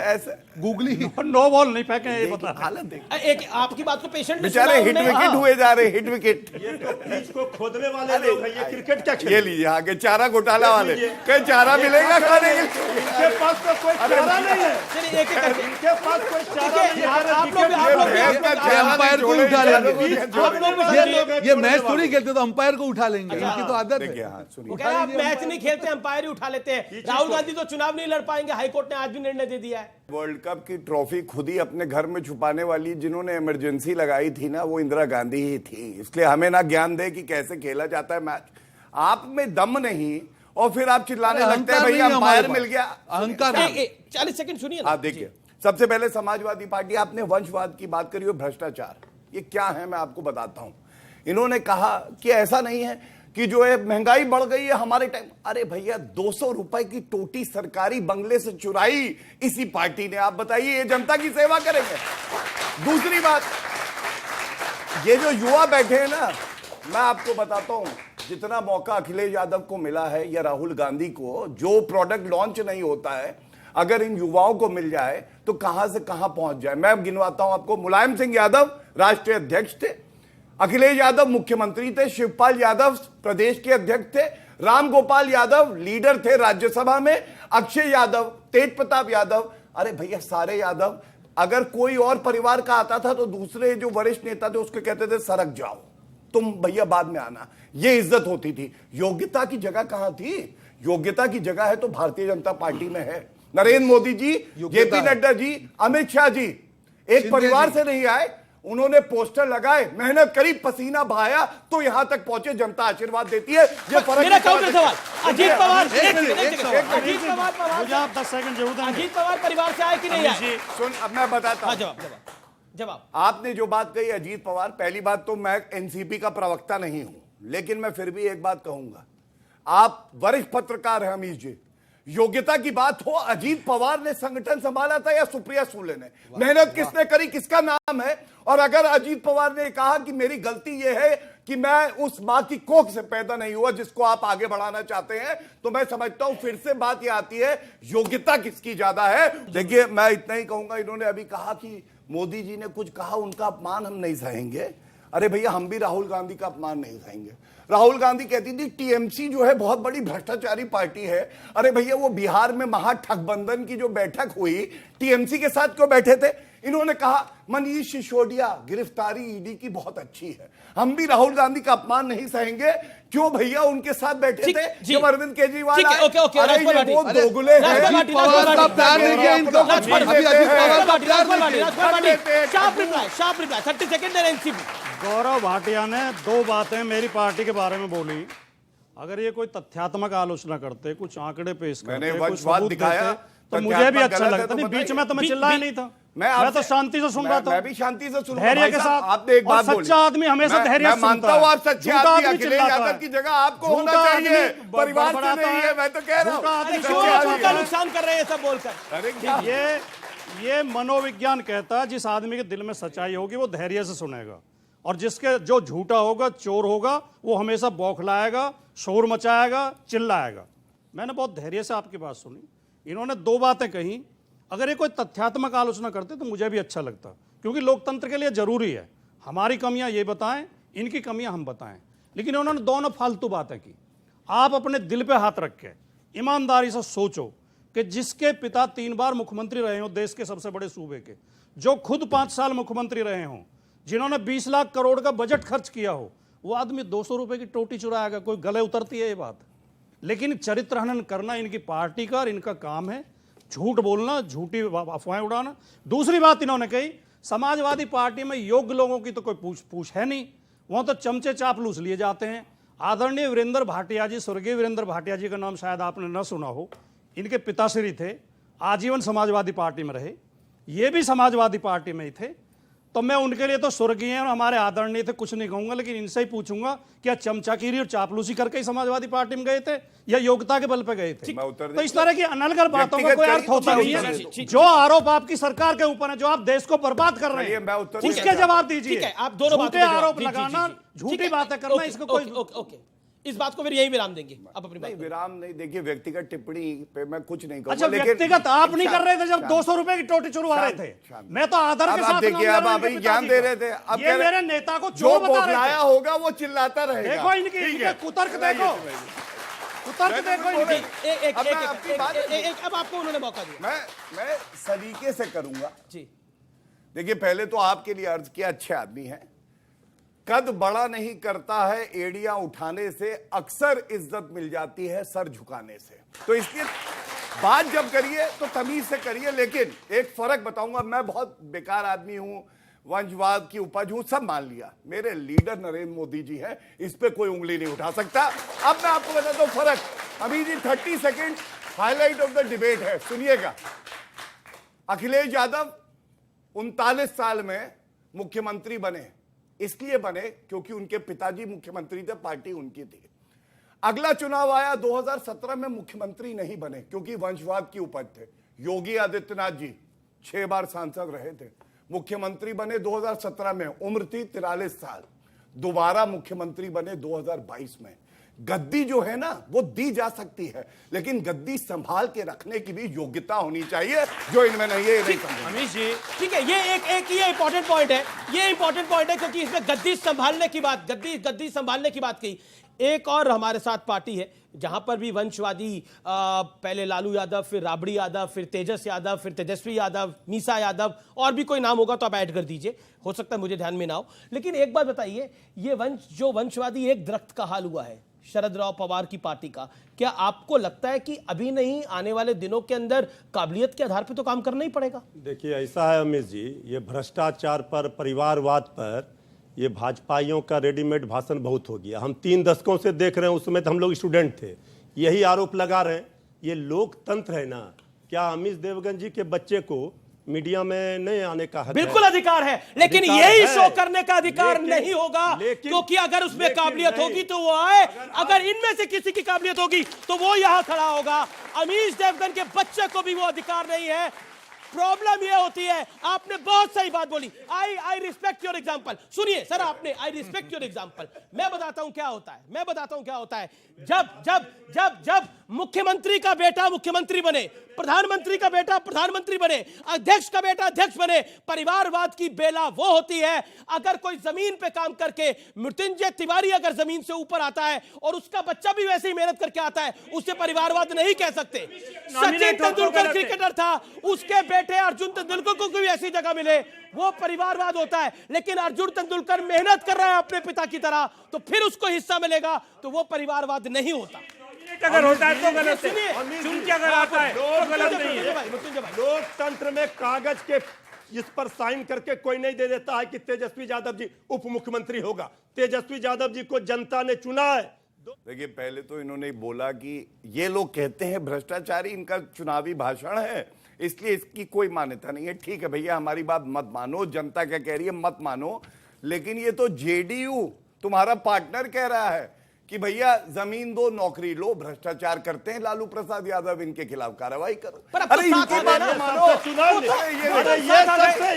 ऐसे गूगली नो बॉल नहीं फेंके, ये पता हालत देख, एक आपकी बात को पेशेंट बेचारे हिट विकेट हुए जा रहे, हिट विकेट। ये तो पिच को खोदने वाले लोग हैं, ये क्रिकेट क्या खेल? ये लीजिए आगे चारा घोटाला वाले, कहीं चारा मिलेगा खाने के लिए? इनके पास तो कोई चारा नहीं है, चलिए एक एक करके इनके पास कोई चारा नहीं है। आप लोग अंपायर को ही उठा लेंगे, आप ये मैच थोड़ी खेलते तो अंपायर को उठा लेंगे, इनकी तो आदत है। वो कह रहे हैं आप मैच नहीं खेलते, अंपायर ही उठा लेते हैं। राहुल गांधी तो चुनाव नहीं लड़ पाएंगे, हाईकोर्ट ने आज भी निर्णय दे दिया है। वर्ल्ड कप की ट्रॉफी खुद ही अपने घर में छुपाने वाली जिन्होंने इमरजेंसी लगाई थी ना, वो इंदिरा गांधी ही थी। इसलिए हमें ना ज्ञान दे कि कैसे खेला जाता है मैच। आप में दम नहीं और फिर आप चिल्लाने लगते हैं भैया अंपायर मिल गया। अहंकार 40 सेकंड सुनिए आप देखिए, सबसे पहले समाजवादी पार्टी, आपने वंशवाद की बात करी और भ्रष्टाचार, ये क्या है मैं आपको बताता हूं। इन्होंने कहा कि ऐसा नहीं है कि जो है महंगाई बढ़ गई है हमारे टाइम। अरे भैया 200 रुपए की टोटी सरकारी बंगले से चुराई इसी पार्टी ने। आप बताइए ये जनता की सेवा करेंगे? दूसरी बात, ये जो युवा बैठे हैं ना, मैं आपको बताता हूं, जितना मौका अखिलेश यादव को मिला है या राहुल गांधी को, जो प्रोडक्ट लॉन्च नहीं होता है, अगर इन युवाओं को मिल जाए तो कहां से कहां पहुंच जाए। मैं गिनवाता हूं आपको। मुलायम सिंह यादव राष्ट्रीय अध्यक्ष थे, अखिलेश यादव मुख्यमंत्री थे, शिवपाल यादव प्रदेश के अध्यक्ष थे, राम गोपाल यादव लीडर थे राज्यसभा में, अक्षय यादव, तेज प्रताप यादव, अरे भैया सारे यादव। अगर कोई और परिवार का आता था तो दूसरे जो वरिष्ठ नेता थे उसको कहते थे सरक जाओ, तुम भैया बाद में आना, ये इज्जत होती थी। योग्यता की जगह कहां थी? योग्यता की जगह है तो भारतीय जनता पार्टी में है। नरेंद्र मोदी जी, जेपी नड्डा जी, अमित शाह जी एक परिवार से नहीं आए, उन्होंने पोस्टर लगाए, मेहनत करी, पसीना बहाया तो यहां तक पहुंचे। जनता आशीर्वाद देती है। ये फर्क मेरा काउंटर सवाल, अजीत पवार, मुझे आप 10 सेकंड जरूर देंगे। अजीत पवार परिवार से आए कि नहीं आए? सुन, अब मैं बताता हूं। जवाब आपने जो बात कही अजीत पवार, पहली बात तो मैं एनसीपी का प्रवक्ता नहीं हूं, लेकिन मैं फिर भी एक बात कहूंगा। आप वरिष्ठ पत्रकार हैं अमीश जी, योग्यता की बात हो, अजीत पवार ने संगठन संभाला था या सुप्रिया सुले ने? मेहनत किसने करी, किसका नाम है? और अगर अजीत पवार ने कहा कि मेरी गलती यह है कि मैं उस मां की कोख से पैदा नहीं हुआ जिसको आप आगे बढ़ाना चाहते हैं, तो मैं समझता हूं फिर से बात यह आती है योग्यता किसकी ज्यादा है। देखिए मैं इतना ही कहूंगा, इन्होंने अभी कहा कि मोदी जी ने कुछ कहा, उनका अपमान हम नहीं सहेंगे। अरे भैया हम भी राहुल गांधी का अपमान नहीं सहेंगे। राहुल गांधी कहती थी टीएमसी जो है बहुत बड़ी भ्रष्टाचारी पार्टी है। अरे भैया वो बिहार में महाठगबंधन की जो बैठक हुई, टीएमसी के साथ क्यों बैठे थे? इन्होंने कहा मनीष सिसोदिया गिरफ्तारी ईडी की बहुत अच्छी है। हम भी राहुल गांधी का अपमान नहीं सहेंगे क्यों भैया उनके साथ बैठे ठीक, थे जी। जब अरविंद केजरीवाल ठीक है, आए? ओके, ओके, अरे राजपाल ये भाटी। वो दोगले हैं। राजपाल भाटी, पवार राजपाल का भाटी। प्यार नहीं किया इनको। राजपाल अभी अजीत पवार का प्यार नहीं किया। Rajpal Bhati, sharp reply 30 second and NCB. Gaurav Bhatia ने दो बातें मेरी पार्टी के बारे में बोली। अगर ये कोई तथ्यात्मक आलोचना करते, कुछ आंकड़े पेश करते, मैंने कुछ वंशवाद सबूत दिखाया, देते, तो मुझे तथ्यात्मक भी अच्छा गलत है लगता। तो नहीं, बीच बताइए। में तो मैं चिल्लाया नहीं था, मैं तो आपसे- शांति से सुन रहा था। मैं भी शांति से सुन रहा हूं। धैर्य भाई के साहब, साथ। आपने एक और बात बोली। सच्चा आदमी हमेशा धैर्य से मैं मानता सुनता हूं है। आप सच्चे झूठा आदमी। आदमी अखिलेश चिल्लाता यादव है। की जगह आपको होना झूठा चाहिए। आदमी परिवार से बड़बड़ाता नहीं है, मैं तो कह रहा झूठा हूं। आदमी सच्चे क्यों आदमी आपका है। नुकसान कर रहे हैं सब बोलकर? अरे क्या ये मनोविज्ञान कहता है, जिस आदमी के दिल में सच्चाई होगी वो धैर्य से सुनेगा, और जिसके जो झूठा होगा, चोर होगा, वो हमेशा बौखलाएगा, शोर मचाएगा, चिल्लाएगा। मैंने बहुत धैर्य से आपकी बात सुनी। इन्होंने दो बातें कही। अगर ये कोई तथ्यात्मक आलोचना करते तो मुझे भी अच्छा लगता, क्योंकि लोकतंत्र के लिए जरूरी है हमारी कमियां ये बताएं, इनकी कमियां हम बताएं। लेकिन उन्होंने दोनों फालतू बातें की। आप अपने दिल पे हाथ रख के ईमानदारी से सोचो कि जिसके पिता 3 बार मुख्यमंत्री रहे हो देश के सबसे बड़े सूबे के, जो खुद 5 साल मुख्यमंत्री रहे हों, जिन्होंने 20 लाख करोड़ का बजट खर्च किया हो, वो आदमी 200 रुपए की टोटी चुराएगा? कोई गले उतरती है ये बात? लेकिन चरित्र हनन करना इनकी पार्टी का और इनका काम है, झूठ बोलना, झूठी अफवाहें उड़ाना। दूसरी बात इन्होंने कही, समाजवादी पार्टी में योग्य लोगों की तो कोई पूछ है नहीं, वहां तो चमचे चापलूस लिए जाते हैं। आदरणीय वीरेंद्र भाटिया जी, स्वर्गीय वीरेंद्र भाटिया जी का नाम शायद आपने न सुना हो, इनके पिताश्री थे, आजीवन समाजवादी पार्टी में रहे, ये भी समाजवादी पार्टी में ही थे। तो मैं उनके लिए तो स्वर्गीय और हमारे आदरणीय थे, कुछ नहीं कहूंगा, लेकिन इनसे ही पूछूंगा क्या चमचागिरी और चापलूसी करके ही समाजवादी पार्टी में गए थे या योग्यता के बल पे गए थे? तो इस तरह की अनलगढ़ बातों का कोई अर्थ होता नहीं है। जो आरोप आपकी सरकार के ऊपर है, जो आप देश को बर्बाद कर रहे हैं, उसके जवाब दीजिए। ठीक है, आप दोनों बातों झूठे पे जवाब- आरोप जी, जी, जी, लगाना, जी। झूठी ठीक है, बातें करना, ओके, इसको कोई ओके, ओके। इस बात को फिर यही विराम देंगे। आप अपनी बात नहीं, करें। विराम नहीं। देखिए, व्यक्तिगत टिप्पणी पे मैं कुछ नहीं कहूंगा। अच्छा, लेकिन व्यक्तिगत आप नहीं कर रहे थे जब शांत- 200 रुपए की टोटी चुरवा रहे थे? शांत। मैं तो आदर अब के आप साथ देखिए, अब आप ही ज्ञान दे रहे थे। अब ये कह रहे- मेरे नेता को जो चोर बता रहे बौखलाया थे। होगा वो चिल्लाता रहेगा। देखो इनके ठीक इनके है। कुतर्क सुनाइए, देखो, सुनाइए। कुतर्क मैं तो देखो बोल इनके। रहा- अब मैं आपकी बात- अब आपको उन्होंने मौका दिया। मैं सलीके से करूंगा। जी, देखिए, पहले तो आपके लिए अर्ज किया, अच्छे आदमी हैं, कद बड़ा नहीं करता है एड़ियां उठाने से, अक्सर इज्जत मिल जाती है सर झुकाने से। तो इसलिए बात जब करिए तो तमीज से करिए। लेकिन एक फर्क बताऊंगा, मैं बहुत बेकार आदमी हूं, वंशवाद की उपज हूं, सब मान लिया। मेरे लीडर नरेंद्र मोदी जी हैं, इस पे कोई उंगली नहीं उठा सकता। अब मैं आपको बताता हूं फर्क। अभी जी 30 second highlight of the debate है, सुनिएगा। अखिलेश यादव 39 साल में मुख्यमंत्री बने, इसलिए बने क्योंकि उनके पिताजी मुख्यमंत्री थे, पार्टी उनकी थी। अगला चुनाव आया 2017 में, मुख्यमंत्री नहीं बने क्योंकि वंशवाद की उपज थे। योगी आदित्यनाथ जी 6 बार सांसद रहे थे, मुख्यमंत्री बने 2017 में, उम्र थी 43 साल। दोबारा मुख्यमंत्री बने 2022 में। गद्दी जो है ना वो दी जा सकती है, लेकिन गद्दी संभाल के रखने की भी योग्यता होनी चाहिए, जो इनमें नहीं है। अमीश जी, ठीक है, ये इंपॉर्टेंट पॉइंट है, ये इंपॉर्टेंट पॉइंट है, क्योंकि इसमें गद्दी संभालने की बात, गद्दी संभालने की बात कही। एक और हमारे साथ पार्टी है जहां पर भी वंशवादी, पहले लालू यादव, फिर राबड़ी यादव, फिर तेजस यादव, फिर तेजस्वी यादव, मीसा यादव, और भी कोई नाम होगा तो आप ऐड कर दीजिए, हो सकता है मुझे ध्यान में ना हो। लेकिन एक बात बताइए, ये वंशवादी एक दरख्त का हाल हुआ है शरद राव पवार की पार्टी का, क्या आपको लगता है कि अभी नहीं, आने वाले दिनों के अंदर काबिलियत के आधार पर तो काम करना ही पड़ेगा? देखिए, ऐसा है अमित जी, ये भ्रष्टाचार पर, परिवारवाद पर, ये भाजपाइयों का रेडीमेड भाषण बहुत हो गया। हम 3 दशकों से देख रहे हैं, उस समय तो हम लोग स्टूडेंट थे, यही आरोप लगा रहे हैं। ये लोकतंत्र है ना, क्या अमित देवगन जी के बच्चे को मीडिया में नहीं आने का हक बिल्कुल है? अधिकार है, लेकिन अधिकार यही है। शो करने का अधिकार लेकिन- नहीं होगा, लेकिन- क्योंकि अगर उसमें लेकिन काबिलियत नहीं। होगी तो वो आए, अगर इनमें से किसी की काबिलियत होगी तो वो यहां खड़ा होगा। अमीश देवगन के बच्चे को भी वो अधिकार नहीं है। प्रॉब्लम ये होती है, आपने बहुत सही बात बोली, आई रिस्पेक्ट योर एग्जाम्पल। सुनिए सर, आपने आई रिस्पेक्ट योर एग्जाम्पल। मैं बताता हूं क्या होता है, जब मुख्यमंत्री का बेटा मुख्यमंत्री बने, प्रधानमंत्री का बेटा प्रधानमंत्री बने, अध्यक्ष का बेटा अध्यक्ष बने। परिवारवाद की बेला वो होती है अगर कोई जमीन पे काम करके, मृत्युंजय तिवारी अगर जमीन से ऊपर आता है और उसका बच्चा भी वैसे ही मेहनत करके आता है, उसे परिवारवाद नहीं कह सकते। सचिन तेंदुलकर क्रिकेटर था, उसके बेटे अर्जुन तेंदुलकर को भी ऐसी जगह मिले, वो परिवारवाद होता है। लेकिन अर्जुन तेंदुलकर मेहनत कर रहा है अपने पिता की तरह, तो फिर उसको हिस्सा मिलेगा, तो वो परिवारवाद नहीं होता। अगर होता है तो गलत है, चुन के अगर आता है तो गलत नहीं है। लोकतंत्र में कागज के इस पर साइन करके कोई नहीं दे देता है कि तेजस्वी यादव जी उप मुख्यमंत्री होगा। तेजस्वी यादव जी को जनता ने चुना है। देखिए, पहले तो इन्होंने बोला कि ये लोग कहते हैं भ्रष्टाचारी, इनका चुनावी भाषण है, इसलिए इसकी कोई मान्यता नहीं है। ठीक है भैया, हमारी बात मत मानो, जनता क्या कह रही है मत मानो, लेकिन ये तो जेडीयू तुम्हारा पार्टनर कह रहा है कि भैया जमीन दो, नौकरी लो, भ्रष्टाचार करते हैं लालू प्रसाद यादव, इनके खिलाफ कार्रवाई करो। अरे इनकी बात मानो,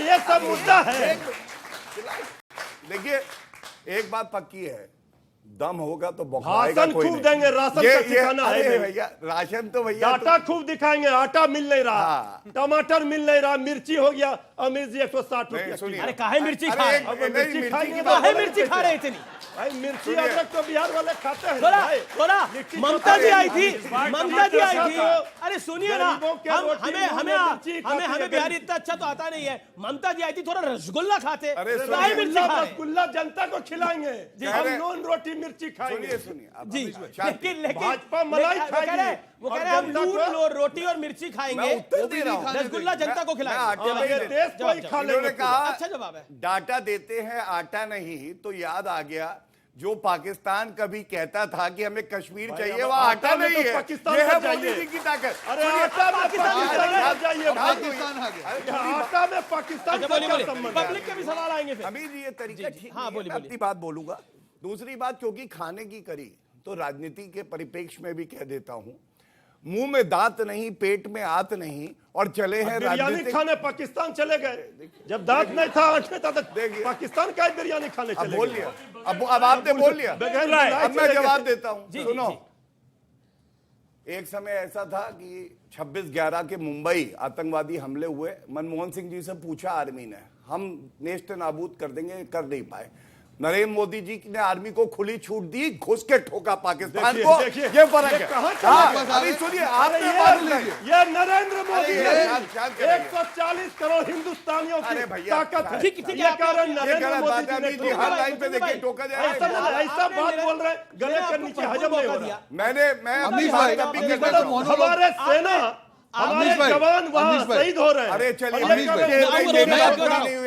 ये सब मुद्दा है। देखिए, एक बात पक्की है, दम होगा तो बौखलाएगा भाषण कोई खूब नहीं। देंगे, राशन का ठिकाना है भैया, राशन तो भैया डाटा खूब दिखाएंगे, आटा मिल नहीं रहा, हाँ। टमाटर मिल नहीं रहा, मिर्ची हो गया अमीर जी 160 रुपये। अरे काहे मिर्ची खा रहे हैं? मिर्ची खाएंगे, काहे मिर्ची खा रहे हैं इतनी? भाई मिर्ची अदरक तो बिहार वाले खाते हैं। थोड़ा ममता जी आई थी, ममता जी आई थी। अरे सुनिए ना, हमें बिहारी इतना अच्छा तो आता नहीं है। ममता जी आई थी, थोड़ा रसगुल्ला खाते, काहे मिर्ची खा रहे हैं? रसगुल्ला जनता को खिलाएंगे, हम नॉन रोटी मिर्ची खाएंगे। जी, लेकिन भाजपा मलाई खाएगी, वो कह रहे हैं हम नून रोटी और मिर्ची खाएंगे, रसगुल्ला जनता को खिलाएंगे। देश को ही खा लेंगे। अच्छा जवाब है। डाटा देते हैं, आटा नहीं। तो याद आ गया, जो पाकिस्तान कभी कहता था कि हमें कश्मीर चाहिए, वह आटा नहीं है, ये है मोदी जी की ताकत। अरे आटा में पाकिस्तान आ जाइए, पाकिस्तान आ गया। आटा में पाकिस्तान का क्या संबंध है? पब्लिक के भी सवाल आएंगे फिर। अमीर जी, ये तरीका ठीक हाँ, नहीं है। मैं अपनी बात बोलूंगा। दूसरी बात, क्योंकि खाने की करी, तो राजनीति के परिप्रेक्ष्य में भी कह देता हूं, मुंह में दांत नहीं, पेट में आत नहीं, और चले हैं बिरयानी खाने पाकिस्तान चले गए। जब दांत नहीं था, आंख नहीं था, तो पाकिस्तान का बिरयानी खाने चले गए। बोल लिया, अब आपने बोल लिया, अब मैं जवाब देता हूं। सुनो, एक समय ऐसा था कि 26/11 के मुंबई आतंकवादी हमले हुए। मनमोहन सिंह जी से पूछा आर्मी ने, हम नेस्त नाबूद कर देंगे, कर नहीं पाए। नरेंद्र मोदी जी ने आर्मी को खुली छूट दी, घुस के ठोका पाकिस्तान को। ये फर्क है। अभी सुनिए, आपने ये नरेंद्र मोदी ने 140 करोड़ हिंदुस्तानियों की ताकत है। ये कारण नरेंद्र मोदी जी ने हर लाइन पे देखिए टोका जा रहा है। ऐसा बात बोल रहे, गले के नीचे हजम नहीं हो रहा। मैं हमारे सेना, हमारे जवान वहां शहीद हो रहे हैं। अरे चलिए,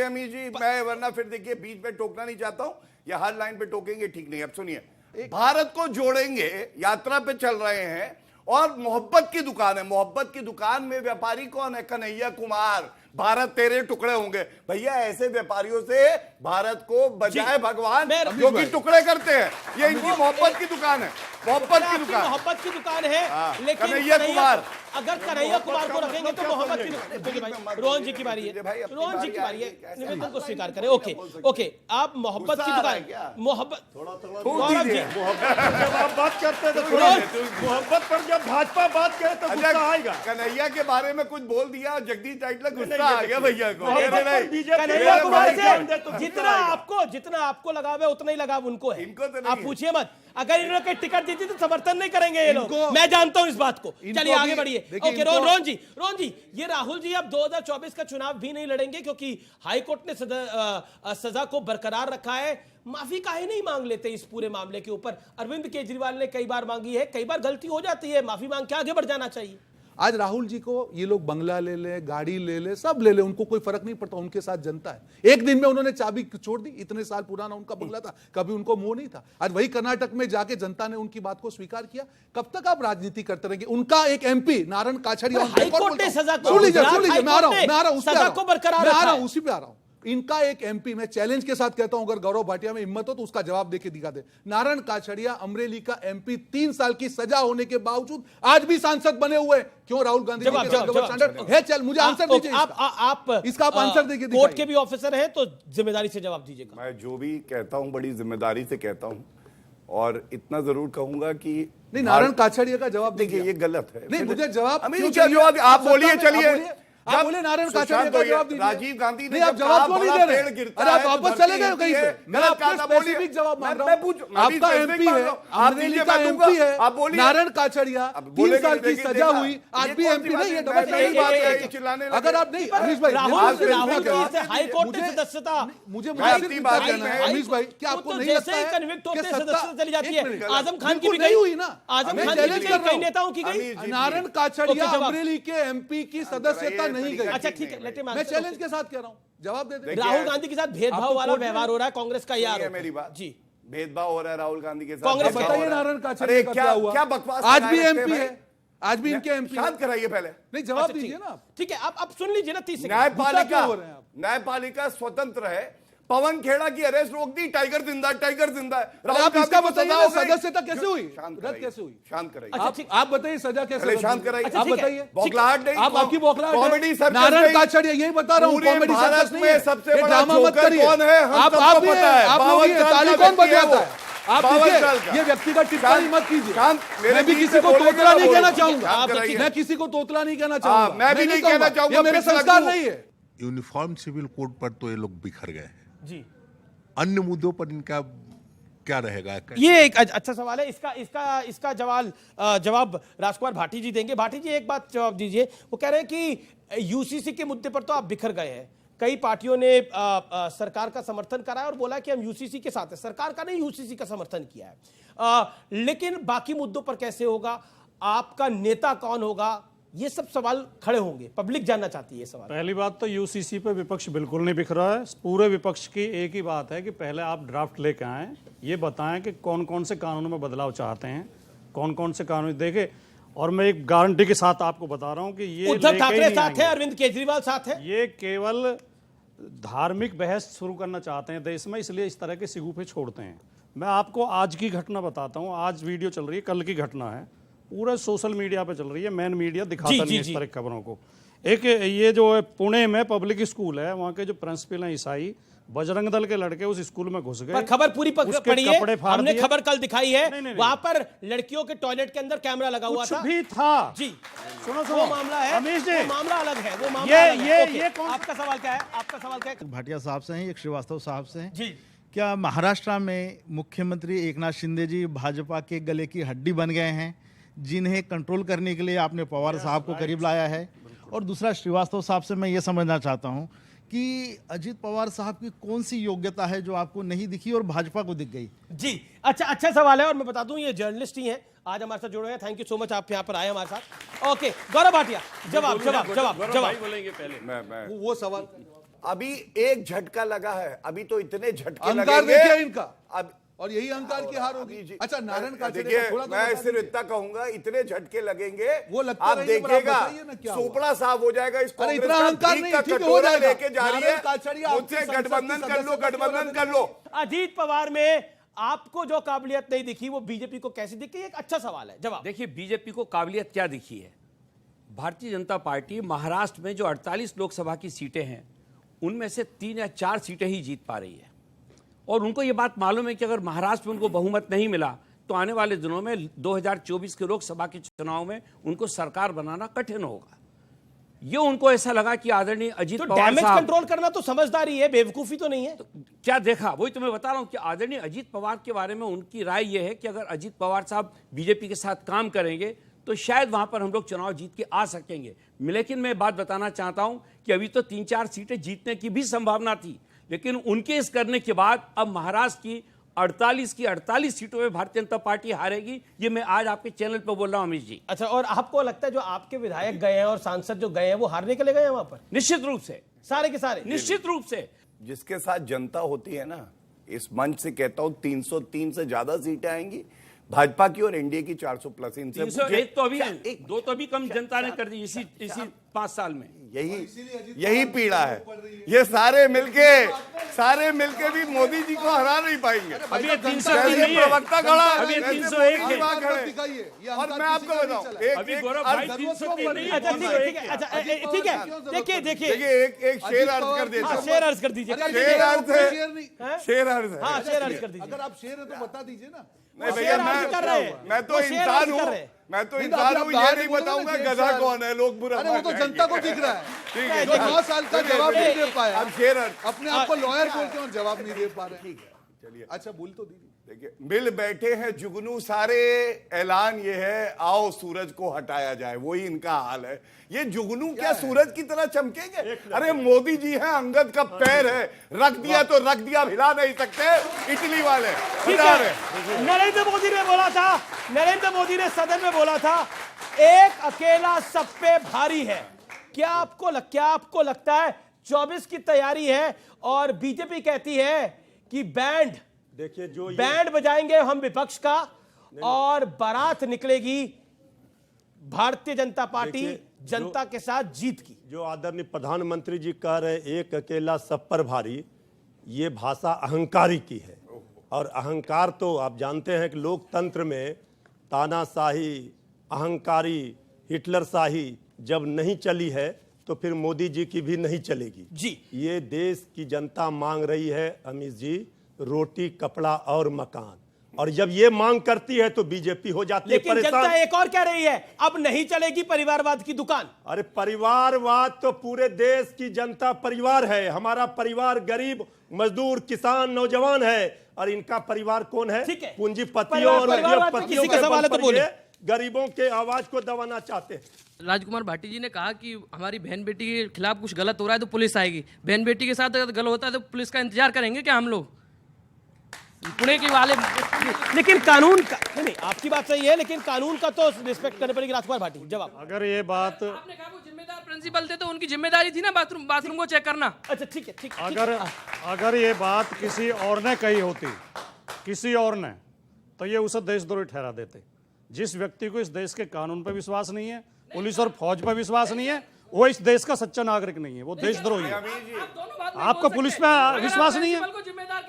अमीर जी, मैं वरना फिर देखिए बीच में टोकना नहीं चाहता हूं, या हर लाइन पे टोकेंगे ठीक नहीं। अब सुनिए, भारत को जोड़ेंगे, यात्रा पे चल रहे हैं, और मोहब्बत की दुकान है। मोहब्बत की दुकान में व्यापारी कौन है? कन्हैया कुमार। भारत तेरे टुकड़े होंगे। भैया, ऐसे व्यापारियों से भारत को बजाय भगवान जो कि टुकड़े करते हैं, ये इनकी मोहब्बत की दुकान है। मोहब्बत की दुकान, मोहब्बत की दुकान है। लेकिन कन्हैया कुमार, अगर कन्हैया कुमार को रखेंगे तो मोहब्बत की दुकान। रोहन जी की बारी है, रोहन जी की बारी है, निवेदन को स्वीकार करें। ओके, आप मोहब्बत की दुकान, मोहब्बत गौरव जी, जब आप बात करते हैं तो मोहब्बत पर जब भाजपा बात करे तो गुस्सा आएगा। कन्हैया के बारे में कुछ बोल दिया, जगदीश टाइटलर गुस्सा आ गया भैया को। कन्हैया कुमार से जितना आपको लगाव है उतना ही लगाव उनको है। इनको तो नहीं आप पूछिए मत। अगर इन्होंने टिकट दी थी तो समर्थन नहीं करेंगे ये लोग, मैं जानता हूं इस बात को। चलिए आगे बढ़िए। ओके, रोहन जी, ये राहुल जी अब 2024 का चुनाव भी नहीं लड़ेंगे क्योंकि हाईकोर्ट ने सजा को बरकरार रखा है। माफी काहे नहीं मांग लेते इस पूरे मामले के ऊपर? अरविंद केजरीवाल ने कई बार मांगी है, कई बार गलती हो जाती है, माफी मांग के आगे बढ़ जाना चाहिए। आज राहुल जी को ये लोग बंगला ले ले, गाड़ी ले ले, सब ले ले, उनको कोई फर्क नहीं पड़ता। उनके साथ जनता है। एक दिन में उन्होंने चाबी छोड़ दी। इतने साल पुराना उनका बंगला था, कभी उनको मोह नहीं था। आज वही कर्नाटक में जाके जनता ने उनकी बात को स्वीकार किया। कब तक आप राजनीति करते रहेंगे? उनका एक एमपी नारायण काछड़िया, हाईकोर्ट ने सजा को, सुन लीजिए, मैं आ रहा हूं, सजा को बरकरार रखा है। उसी पे आ रहा हूं। इनका एक एमपी, मैं चैलेंज के साथ कहता हूं, अगर गौरव भाटिया में हिम्मत हो तो उसका जवाब देके दिखा दे। नारायण काछड़िया अमरेली का एमपी, 3 साल की सजा होने के बावजूद आज भी सांसद बने हुए। क्यों? राहुल गांधी जी के स्टैंडर्ड है। चल, मुझे आंसर दीजिए इसका। आप आंसर देखिए, कोर्ट के भी ऑफिसर हैं तो जिम्मेदारी से जवाब दीजिएगा। मैं जो भी कहता हूं बड़ी जिम्मेदारी से कहता हूं, और इतना जरूर कहूंगा कि नहीं, नारायण काछड़िया का जवाब देखिए ये गलत है। नहीं, मुझे जवाब अमीर क्यों क्या चाहिए? जवाब? आप बोलिए, चलिए। आप बोले नारायण काछड़िया का जवाब दीजिए। राजीव गांधी ने नहीं, आप जवाब क्यों नहीं दे रहे? अरे आप वापस चले गए कहीं पे। मैं आपको स्पेसिफिक जवाब मांग रहा हूं। आपका एमपी है, अमरेली का एमपी है, आप बोलिए। नारायण काछड़िया 3 साल की सजा हुई, आज भी एमपी नहीं है। डबल स्टैंडर्ड बात है। अगर आप नहीं, अमीश भाई, राहुल हाई कोर्ट से सदस्यता मुझे अमीश भाई, क्या आपको नहीं लगता है कन्विक्ट होते सदस्यता चली जाती है? आजम खान की भी नहीं हुई ना? आजम खान की कई नेताओं की गई। नारायण काछड़िया अमरेली के एमपी की सदस्यता नहीं गई। अच्छा ठीक है, मैं चैलेंज के साथ कह रहा हूं, जवाब दे दे। राहुल गांधी के साथ भेदभाव वाला व्यवहार हो रहा है, कांग्रेस का यार मेरी बात जी, भेदभाव हो रहा है राहुल गांधी के साथ। कांग्रेस बताइए नारायण काछड़िया का क्या हुआ? क्या बकवास आज भी एमपी है, आज भी इनके एमपी। शांत कराइए पहले। नहीं, जवाब दीजिए ना आप। ठीक है, आप सुन लीजिए ना 30 सेकंड। न्यायपालिका स्वतंत्र है। पवन खेड़ा की अरेस्ट रोक दी, टाइगर जिंदा, टाइगर जिंदा है। आप इसका बताइए, सदस्यता कैसे हुई? रद्द कैसे हुई? शांत कराइए। आप बताइए सजा कैसे? शांत कराइए। आप बताइए। बौखलाहट नहीं, आप आपकी बौखलाहट है। कॉमेडी सर्कस नारायण काछड़िया यही बता रहा हूँ, कॉमेडी सर्कस नहीं है। सबसे बड़ा ड्रामा मत जोकर करिए। कौन है? आप पता है। आप लोग ये ताली कौन बजाता है? आप देखिए, ये व्यक्तिगत टिप्पणी मत कीजिए। शांत। मैं भी किसी को तोतला नहीं कहना चाहूंगा। मैं किसी को तोतला नहीं कहना चाहूंगा। मैं भी नहीं कहना चाहूंगा। ये मेरे संस्कार नहीं है। यूनिफॉर्म सिविल कोड पर तो ये लोग बिखर गए हैं जी। अन्य मुद्दों पर इनका क्या रहेगा? ये एक अच्छा सवाल है। इसका जवाब राजकुमार भाटी जी देंगे। भाटी जी एक बात जवाब दीजिए। वो कह रहे हैं कि यूसीसी के मुद्दे पर तो आप बिखर गए हैं, कई पार्टियों ने सरकार का समर्थन करा है और बोला कि हम यूसीसी के साथ हैं। सरकार का नहीं, यूसीसी का समर्थन किया है। लेकिन बाकी मुद्दों पर कैसे होगा? आपका नेता कौन होगा? ये सब सवाल खड़े होंगे, पब्लिक जानना चाहती है ये सवाल। पहली बात तो यूसीसी पे विपक्ष बिल्कुल नहीं बिखरा है। पूरे विपक्ष की एक ही बात है कि पहले आप ड्राफ्ट लेके आएं, ये बताएं कि कौन कौन से कानूनों में बदलाव चाहते हैं, कौन कौन से कानून देखे। और मैं एक गारंटी के साथ आपको बता रहा हूं कि ये उद्धव ठाकरे साथ है, अरविंद केजरीवाल साथ है। ये केवल धार्मिक बहस शुरू करना चाहते हैं देश में, इसलिए इस तरह के सिगुफे छोड़ते हैं। मैं आपको आज की घटना बताता हूं। आज वीडियो चल रही है, कल की घटना है, पूरे सोशल मीडिया पे चल रही है, मेन मीडिया दिखाता नहीं इस तरह की खबरों को। एक ये जो है पुणे में पब्लिक स्कूल है, वहाँ के जो प्रिंसिपल हैं ईसाई, बजरंग दल के लड़के उस स्कूल में घुस गए। पर खबर पूरी पड़ी है, हमने खबर कल दिखाई है। नहीं। वहां पर लड़कियों के टॉयलेट के अंदर कैमरा लगा हुआ था। भी था जी। सुनो वो मामला है, अमीश जी, वो मामला अलग है। वो मामला ये आपका सवाल क्या है? आपका सवाल क्या है? भाटिया साहब से हैं, एक श्रीवास्तव साहब से हैं। जी। क्या महाराष्ट्र में मुख्यमंत्री एकनाथ शिंदे जी भाजपा के गले की हड्डी बन गए हैं, जिन्हें कंट्रोल करने के लिए आपने पवार साहब को करीब लाया है? और दूसरा, श्रीवास्तव साहब से मैं ये समझना चाहता हूँ कि अजीत पवार साहब की कौन सी योग्यता है जो आपको नहीं दिखी और भाजपा को दिख गई? जी, अच्छा सवाल है। और मैं बता दूं, ये जर्नलिस्ट ही हैं, आज हमारे साथ जुड़े हैं। थैंक यू सो मच, आप यहाँ पर आए हमारे साथ। ओके, गौरव भाटिया, जवाब बोलेंगे पहले। मैं वो सवाल अभी एक झटका लगा है, अभी तो इतने झटके अहंकार लगेंगे देखिए इनका, अब और यही अहंकार की हार होगी। अच्छा, नारायण काछड़िया देखिए, थोड़ा तो मैं बता सिर्फ दीजिए। इतना कहूंगा, इतने झटके लगेंगे, वो लगता आप नहीं है, पर आप देखिएगा बताइए ना क्या हुआ। सोपड़ा साफ हो जाएगा। इस अरे कांग्रेस इतना का अहंकार भीख नहीं, का ठीक है, हो कटोरा जाएगा। लेके जा रही नारायण है, काछड़िया मुझसे आपकी संसद गठबंधन की कर लो, सदस्य गठबंधन कर लो। अजीत पवार में आपको जो काबिलियत नहीं दिखी, वो बीजेपी को कैसी दिखी? एक अच्छा सवाल है, जवाब। देखिए, बीजेपी को काबिलियत क्या दिखी है? भारतीय जनता पार्टी महाराष्ट्र में जो 48 लोकसभा की सीटें हैं, उनमें से 3 या 4 सीटें ही जीत पा रही है। और उनको ये बात मालूम है कि अगर महाराष्ट्र में उनको बहुमत नहीं मिला तो आने वाले दिनों में 2024 के लोकसभा के चुनाव में उनको सरकार बनाना कठिन होगा। ये उनको ऐसा लगा कि आदरणीय अजीत पवार डैमेज साहब, कंट्रोल करना तो समझदारी है, बेवकूफी तो नहीं है। तो क्या देखा, वही तो मैं बता रहा हूं कि आदरणीय अजीत पवार के बारे में उनकी राय यह है कि अगर अजीत पवार साहब बीजेपी के साथ काम करेंगे तो शायद वहां पर हम लोग चुनाव जीत के आ सकेंगे। लेकिन मैं बात बताना चाहता हूं कि अभी तो 3-4 सीटें जीतने की भी संभावना थी, लेकिन उनके इस करने के बाद अब महाराष्ट्र की 48 सीटों में भारतीय जनता पार्टी हारेगी। ये मैं आज आपके चैनल पर बोल रहा हूं अमीश जी। अच्छा, और आपको लगता है जो आपके विधायक गए हैं और सांसद जो गए हैं, वो हारने के लिए गए हैं वहां पर? निश्चित रूप से, सारे के सारे निश्चित रूप से। जिसके साथ जनता होती है ना, इस मंच से कहता हूं 303 से ज्यादा सीटें आएंगी भाजपा की और एनडीए की 400 प्लस। इनसे 301 तो अभी है, 2 तो अभी कम जनता ने कर दी इसी 5 साल में। यही पीड़ा है। ये सारे मिलके भी मोदी जी को हरा नहीं पाएंगे। अभी ये 303 नहीं है, प्रवक्ता खड़ा है, अभी ये 301 है। और मैं आपको बताऊं, अभी गौरव भाई 303 नहीं है। अच्छा ठीक है, अच्छा ठीक है, देखिए एक शेर अर्ज कर देता हूं। शेर अर्ज कर दीजिए। शेर अर्ज है। हाँ शेर अर्ज कर दीजिए। अगर आप शेर है तो बता दीजिए ना। नहीं भैया, मैं तो इंसान हूँ, ये नहीं बताऊंगा गधा कौन है, लोग बुरा अरे वो तो जनता को दिख रहा है। ठीक है, जो 9 साल का जवाब नहीं दे पाया, अब शेर अपने आप को लॉयर बोलते हैं और जवाब नहीं दे पा रहे। ठीक है, चलिए, अच्छा बोल तो दीजिए। देखिए, मिल बैठे हैं जुगनू सारे, ऐलान ये है आओ सूरज को हटाया जाए, वही इनका हाल है। ये जुगनू क्या सूरज की तरह चमकेंगे? अरे मोदी जी हैं, अंगद का पैर है, रख दिया तो रख दिया, हिला नहीं सकते इटली वाले। नरेंद्र मोदी ने बोला था, नरेंद्र मोदी ने सदन में बोला था, एक अकेला सब पे भारी है। क्या आपको लगता है 24 की तैयारी है और बीजेपी कहती है कि देखिए बैंड बजाएंगे हम विपक्ष का और बारात निकलेगी भारतीय जनता पार्टी जनता के साथ जीत की। जो आदरणीय प्रधानमंत्री जी कह रहे एक अकेला सब पर भारी, ये भाषा अहंकारी की है। और अहंकार तो आप जानते हैं कि लोकतंत्र में तानाशाही, अहंकारी, हिटलरशाही जब नहीं चली है तो फिर मोदी जी की भी नहीं चलेगी जी। ये देश की जनता मांग रही है अमित जी, रोटी, कपड़ा और मकान, और जब ये मांग करती है तो बीजेपी हो जाती है लेकिन परेशान। जनता एक और कह रही है, अब नहीं चलेगी परिवारवाद की दुकान। अरे परिवारवाद तो पूरे देश की जनता परिवार है। हमारा परिवार गरीब, मजदूर, किसान, नौजवान है, और इनका परिवार कौन है? पूंजीपतियों और उद्योगपतियों के बल पर ये गरीबों के आवाज को दबाना चाहते हैं। राजकुमार भाटी जी ने कहा कि हमारी बहन बेटी के खिलाफ कुछ गलत हो रहा है तो पुलिस आएगी। बहन बेटी के साथ अगर गलत होता है तो पुलिस का इंतजार करेंगे क्या हम लोग? पुणे के वाले लेकिन कानून का नहीं, आपकी बात सही है, लेकिन कानून का तो रिस्पेक्ट करने पड़ेगी। राजकुमार भाटी जवाब। अगर ये बात आपने कहा वो जिम्मेदार प्रिंसिपल थे तो उनकी जिम्मेदारी थी ना बाथरूम को चेक करना। अच्छा ठीक है। अगर ये बात किसी और ने कही होती, किसी और ने, तो ये उसे देशद्रोही ठहरा देते। जिस व्यक्ति को इस देश के कानून पर विश्वास नहीं है, पुलिस और फौज पर विश्वास नहीं है, वो इस देश का सच्चा नागरिक नहीं है, वो देशद्रोही है। आपको पुलिस पे विश्वास नहीं है,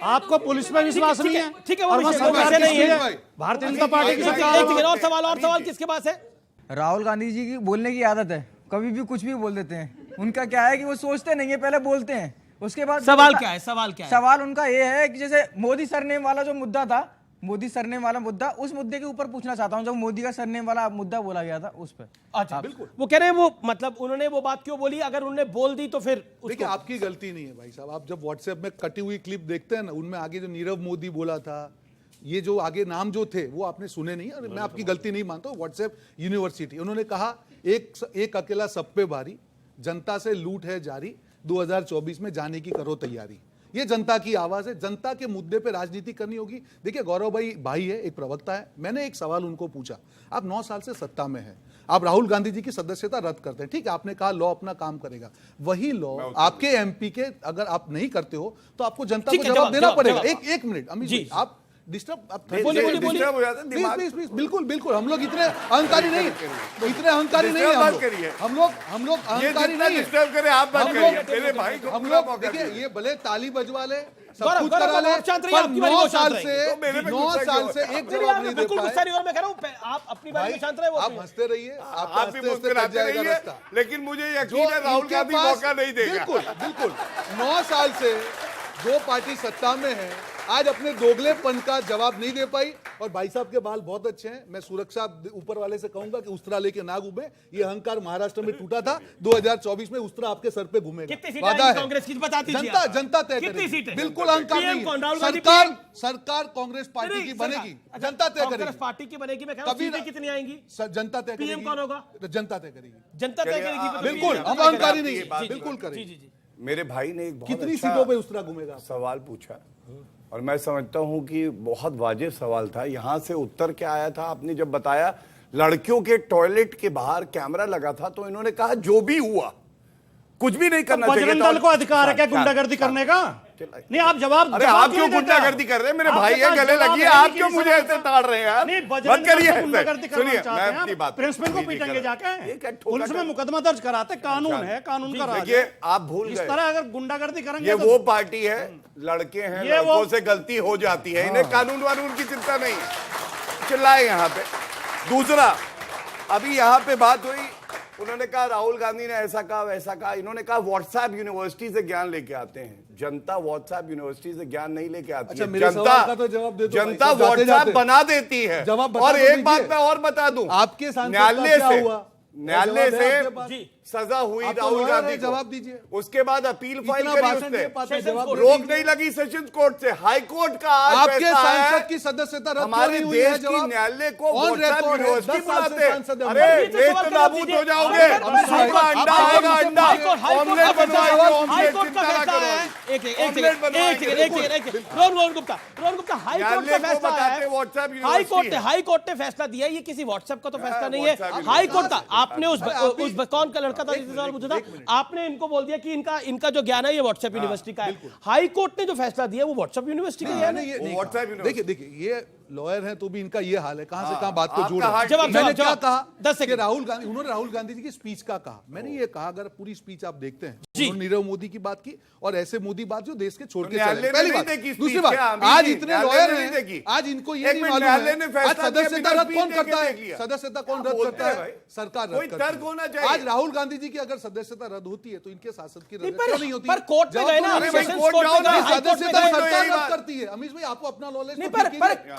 आपको पुलिस पे विश्वास नहीं है, ठीक है, और सरकार नहीं है, भारतीय जनता पार्टी की सरकार। और सवाल किसके पास है? राहुल गांधी जी की बोलने की आदत है, कभी भी कुछ भी बोल देते हैं। उनका क्या है कि वो सोचते नहीं है, पहले बोलते हैं, उसके बाद सवाल क्या है? सवाल उनका ये है कि जैसे मोदी सरनेम वाला जो मुद्दा था, मोदी सरनेम वाला मुद्दा, उस मुद्दे के ऊपर पूछना चाहता हूं। जब मोदी का सरनेम वाला मुद्दा बोला गया था उस पर। अच्छा बिल्कुल, वो कह रहे हैं, वो मतलब उन्होंने वो बात क्यों बोली? अगर उन्होंने बोल दी तो फिर देखिए आपकी गलती नहीं है भाई साहब। आप जब व्हाट्सएप में कटी हुई क्लिप देखते हैं ना, उनमें आगे जो नीरव मोदी बोला था, ये जो आगे नाम जो थे वो आपने सुने नहीं। और मैं आपकी गलती नहीं मानता हूं। व्हाट्सएप यूनिवर्सिटी, उन्होंने कहा एक अकेला सब पे भारी, जनता से लूट है जारी, 2024 में जाने की करो तैयारी। ये जनता की आवाज है, जनता के मुद्दे पे राजनीति करनी होगी। देखिए गौरव भाई है, एक प्रवक्ता है, मैंने एक सवाल उनको पूछा, आप 9 साल से सत्ता में हैं, आप राहुल गांधी जी की सदस्यता रद्द करते हैं, ठीक है, आपने कहा लॉ अपना काम करेगा, वही लॉ आपके एमपी के अगर आप नहीं करते हो तो आपको जनता को जवाब देना पड़ेगा। एक मिनट अमित जी, आप डिस्टर्ब बिल्कुल हम लोग इतने अहंकारी नहीं है, हम लोग अहंकारी नहीं है। हम लोग देखिए, ये भले ताली बजवा ले, सब कुछ करा ले, पर 9 साल से एक जवाब नहीं दे पाए। आप अपनी बात में शांत रहे, आप हंसते रहिए, आप भी मुस्कुराते रहिए, लेकिन मुझे यकीन है राहुल गांधी मौका नहीं देगा। बिल्कुल 9 साल से जो पार्टी सत्ता में है आज अपने दोगलेपन का जवाब नहीं दे पाई। और भाई साहब के बाल बहुत अच्छे हैं, मैं सुरक्षा ऊपर वाले से कहूंगा कि उस तरह लेके ना घूमे। ये अहंकार महाराष्ट्र में टूटा था, 2024 में उस तरह आपके सर पे घूमेगा। कांग्रेस की बता दीजिए, जनता तय करेगी, बिल्कुल अहंकार नहीं है। सरकार कांग्रेस पार्टी की बनेगी, जनता तय करेगी। पार्टी की बनेगी, मैं कह रहा हूं सीटें कितनी आएंगी जनता तय करेगी। पीएम कौन होगा? जनता तय करेगी, जनता तय करेगी। बिल्कुल, हम अहंकारी नहीं है, बिल्कुल करेगी। मेरे भाई ने एक बहुत कितनी अच्छा सीटों पे उस तरह घूमेगा सवाल पूछा, और मैं समझता हूं कि बहुत वाजिब सवाल था। यहां से उत्तर क्या आया था, आपने जब बताया लड़कियों के टॉयलेट के बाहर कैमरा लगा था, तो इन्होंने कहा जो भी हुआ कुछ भी नहीं करना चाहिए। बजरंग दल को अधिकार है क्या गुंडागर्दी करने का? नहीं, आप जवाब। अरे आप क्यों गुंडागर्दी कर रहे हैं? मेरे भाई है, गले लगी है, आप क्यों मुझे ऐसे ताड़ रहे हैं यार? मत करिए। सुनिए, मैं अपनी बात, प्रिंसिपल को पीटेंगे जाके? पुलिस में मुकदमा दर्ज कराते, कानून है, कानून का राज है। देखिए, आप भूल गए, इस तरह अगर गुंडागर्दी करेंगे ये तो वो पार्टी है, लड़के हैं, लड़कों से गलती हो जाती है, इन्हें कानून वानून की चिंता नहीं है। चिल्लाए यहाँ पे। दूसरा, अभी यहाँ पे बात हुई, उन्होंने कहा राहुल गांधी ने ऐसा कहा वैसा कहा। इन्होंने कहा व्हाट्सएप यूनिवर्सिटी से ज्ञान लेके आते हैं। जनता व्हाट्सएप यूनिवर्सिटी से ज्ञान नहीं लेके आती है। जनता व्हाट्सएप बना देती है। और एक बात मैं और बता दूं, आपके न्यायालय से सजा हुई राहुल गांधी को, जवाब दीजिए। उसके बाद अपील फाइल करी उसने, रोक नहीं लगी सेशंस कोर्ट से। हाई कोर्ट का आज आपके सांसद की सदस्यता रद्द हमारे देश की न्यायालय को व्हाट्सएप यूनिवर्सिटी बुलाते हैं। अरे देश तो नाबूद हो जाओगे। अंडा आएगा, अंडा ऑमलेट बनवाएगा, ऑमलेट चिंता ना करो। रोहन गुप्ता, हाई कोर्ट ने फैसला दिया, ये किसी व्हाट्सएप का तो फैसला नहीं है, हाई कोर्ट का। आपने उस कौन का लड़का था जिससे सवाल पूछा था, आपने इनको बोल दिया कि इनका जो ज्ञान है ये व्हाट्सएप यूनिवर्सिटी का है। हाई कोर्ट ने जो फैसला दिया वो व्हाट्सएप यूनिवर्सिटी का ज्ञान है। देखिए ये लॉयर हैं तो भी इनका ये हाल है, कहां से कहां बात को जोड़। मैंने क्या कहा, 10 सेकंड, उन्होंने राहुल गांधी जी की स्पीच का कहा। मैंने ये कहा, अगर पूरी स्पीच आप देखते हैं, उन्होंने नीरव मोदी की बात की और ऐसे मोदी बात जो देश के छोड़ के चले। पहली बात। दूसरी बात, आज इतने लॉयर हैं, आज इनको ये नहीं मालूम है आज सदस्यता रद्द कौन करता है? सदस्यता कौन रद्द करता है? सरकार रद्द करती है। आज राहुल गांधी जी की अगर सदस्यता रद्द होती है तो इनके सांसद की रद्द क्यों नहीं होती? पर कोर्ट में गए ना, सदस्यता सरकार रद्द करती है। अमीश भाई, आपको अपना नॉलेज,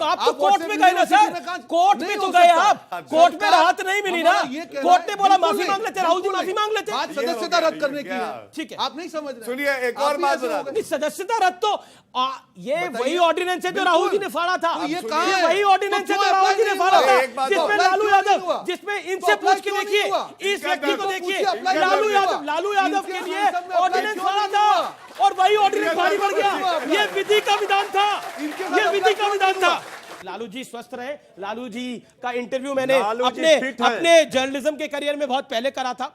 आप तो कोर्ट में गए ना सर, कोर्ट में तो गए आप, कोर्ट में राहत नहीं मिली ना, कोर्ट ने बोला माफी मांग लेते, राहुल जी माफी मांग लेते। सदस्यता रद्द करने की, ठीक है, आप नहीं समझ रहे। सुनिए, एक और बात बता दूं, सदस्यता रद्द तो ये वही ऑर्डिनेंस है जो राहुल जी ने फाड़ा था। ये वही ऑर्डिनेंस है जो राहुल जी ने फाड़ा था, जिसमें लालू यादव, जिसमें इनसे पूछ के देखिए, इस व्यक्ति को देखिए, लालू यादव के लिए ऑर्डिनेंस फाड़ा था और वही ऑर्डिनेंस भारी पड़ गया। ये विधि का विधान था, ये विधि का विधान था। लालू जी स्वस्थ रहे। लालू जी का इंटरव्यू मैंने अपने जर्नलिज्म के करियर में बहुत पहले करा था।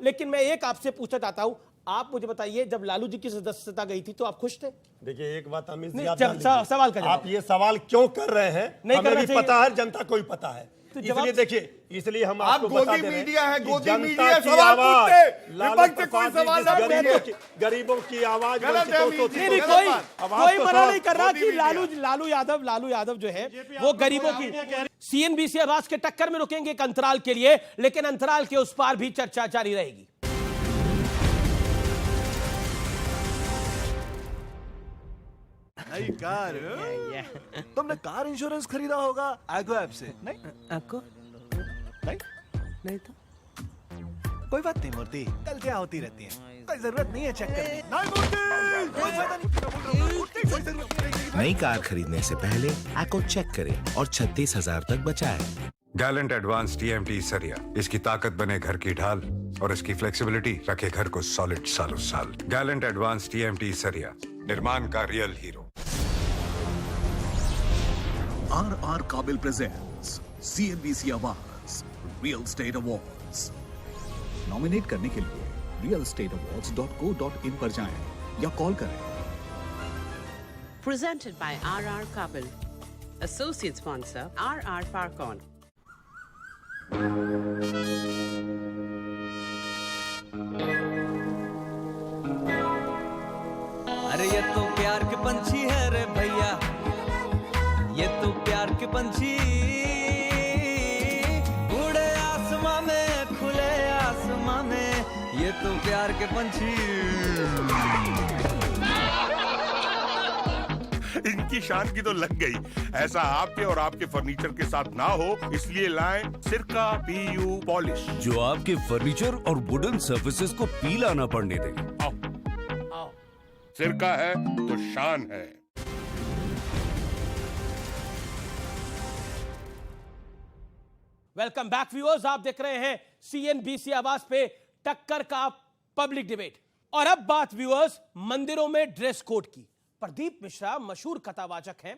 लेकिन मैं एक आपसे पूछना चाहता हूं, आप मुझे बताइए, जब लालू जी की सदस्यता गई थी तो आप खुश थे? देखिए, एक बात अमित सवाल का आप ये सवाल क्यों कर रहे हैं? हमें भी पता है, जनता को भी पता है। इसलिए देखिए, इसलिए हम आपको बता दे रहे हैं, मीडिया है, गोदी जनता मीडिया की सवाल आवाज, विपक्ष से कोई सवाल गरीबों की आवाज, कोई मना नहीं कर रहा कि लालू यादव जो है वो गरीबों की। सीएनबीसी आवाज के टक्कर में रुकेंगे एक अंतराल के लिए, लेकिन अंतराल के उस पार भी चर्चा जारी रहेगी। नई कार, तुमने कार इंश्योरेंस खरीदा होगा एगो ऐप से, नहीं? आपको नहीं तो कोई बात नहीं मूर्ति, गलतियां होती रहती हैं, कोई जरूरत नहीं है चेक करने। नई कार खरीदने से पहले एको चेक करें और 36,000 तक बचाएं। गैलेंट एडवांस टीएमटी सरिया, इसकी ताकत बने घर की ढाल और इसकी फ्लेक्सिबिलिटी रखे घर को सॉलिड सालों साल। गैलेंट एडवांस टीएमटी सरिया, निर्माण का real hero. RR Kabil presents CNBC Awards Real Estate Awards। Nominate करने के लिए realestateawards.co.in पर जाएं या कॉल करें। Presented by RR Kabil. Associate sponsor RR Farcon. अरे ये तो प्यार के पंछी है रे भैया, ये तो प्यार के पंछी, उड़े आसमां में, खुले आसमां में, ये तो प्यार के पंछी। इनकी शान की तो लग गई। ऐसा आपके और आपके फर्नीचर के साथ ना हो, इसलिए लाएं सिरका PU पॉलिश, जो आपके फर्नीचर और वुडन सर्फेसेस को पीला ना पड़ने देगा। सिरका है तो शान है। वेलकम बैक व्यूअर्स, आप देख रहे हैं सीएनबीसी आवाज पे टक्कर का पब्लिक डिबेट। और अब बात व्यूअर्स मंदिरों में ड्रेस कोड की। प्रदीप मिश्रा मशहूर कथावाचक हैं,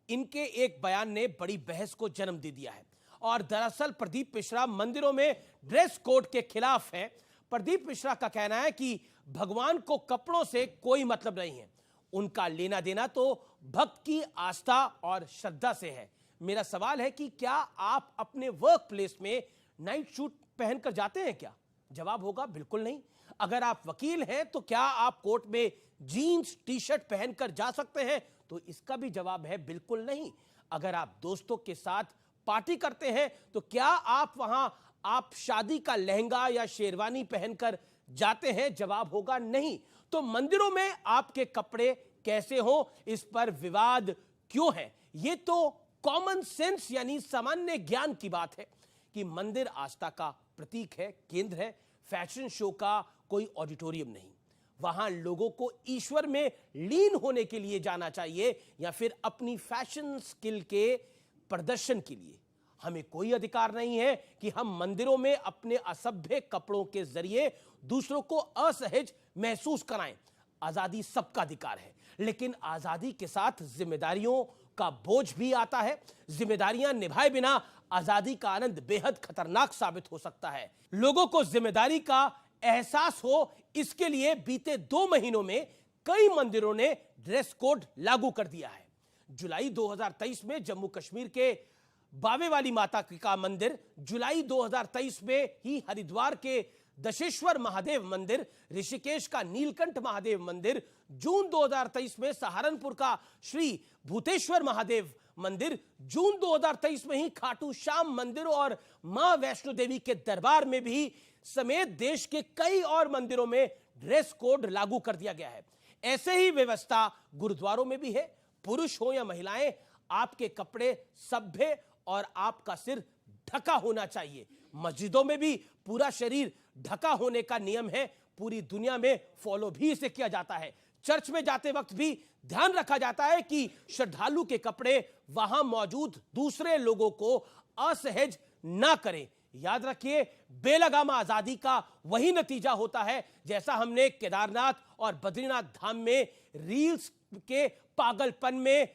इनके एक बयान ने बड़ी बहस को जन्म दे दिया है। और दरअसल प्रदीप मिश्रा मंदिरों में ड्रेस कोड के खिलाफ हैं, प्रदीप मिश्रा का कहना है कि भगवान को कपड़ों से कोई मतलब नहीं है, उनका लेना देना तो भक्त की आस्था और श्रद्धा से है। मेरा सवाल है कि क्या आप अपने वर्क प्लेस में नाइट सूट पहनकर जाते हैं क्या? जवाब होगा बिल्कुल नहीं। अगर आप वकील हैं तो क्या आप कोर्ट में जीन्स टी शर्ट पहनकर जा सकते हैं? तो इसका भी जवाब है बिल्कुल नहीं। अगर आप दोस्तों के साथ पार्टी करते हैं तो क्या आप वहां शादी का लहंगा या शेरवानी पहनकर जाते हैं? जवाब होगा नहीं। तो मंदिरों में आपके कपड़े कैसे हो, इस पर विवाद क्यों है? ये तो कॉमन सेंस यानी सामान्य ज्ञान की बात है कि मंदिर आस्था का प्रतीक है, केंद्र है, फैशन शो का कोई ऑडिटोरियम नहीं। वहां लोगों को ईश्वर में लीन होने के लिए जाना चाहिए या फिर अपनी फैशन स्किल के प्रदर्शन के लिए। हमें कोई अधिकार नहीं है कि हम मंदिरों में अपने असभ्य कपड़ों के जरिए दूसरों को असहज महसूस कराएं। आजादी सबका अधिकार है, लेकिन आजादी के साथ जिम्मेदारियों का बोझ भी आता है। जिम्मेदारियां निभाए बिना आजादी का आनंद बेहद खतरनाक साबित हो सकता है। लोगों को जिम्मेदारी का एहसास हो, इसके लिए बीते 2 महीनों में कई मंदिरों ने ड्रेस कोड लागू कर दिया है। जुलाई 2023 में जम्मू कश्मीर के बावे वाली माता का मंदिर, जुलाई 2023 में ही हरिद्वार के दशेश्वर महादेव मंदिर, ऋषिकेश का नीलकंठ महादेव मंदिर, जून 2023 में सहारनपुर का श्री भूतेश्वर महादेव मंदिर, जून 2023 में ही खाटू श्याम मंदिर और मां वैष्णो देवी के दरबार में भी समेत देश के कई और मंदिरों में ड्रेस कोड लागू कर दिया गया है। ऐसे ही व्यवस्था गुरुद्वारों में भी है। पुरुष हो या महिलाएं, आपके कपड़े सभ्य और आपका सिर ढका होना चाहिए। मस्जिदों में भी पूरा शरीर ढका होने का नियम है, पूरी दुनिया में फॉलो भी इसे किया जाता है। चर्च में जाते वक्त भी ध्यान रखा जाता है कि श्रद्धालु के कपड़े वहां मौजूद दूसरे लोगों को असहज ना करें। याद रखिए, बेलगामा आजादी का वही नतीजा होता है जैसा हमने केदारनाथ और बद्रीनाथ धाम में रील्स के पागलपन में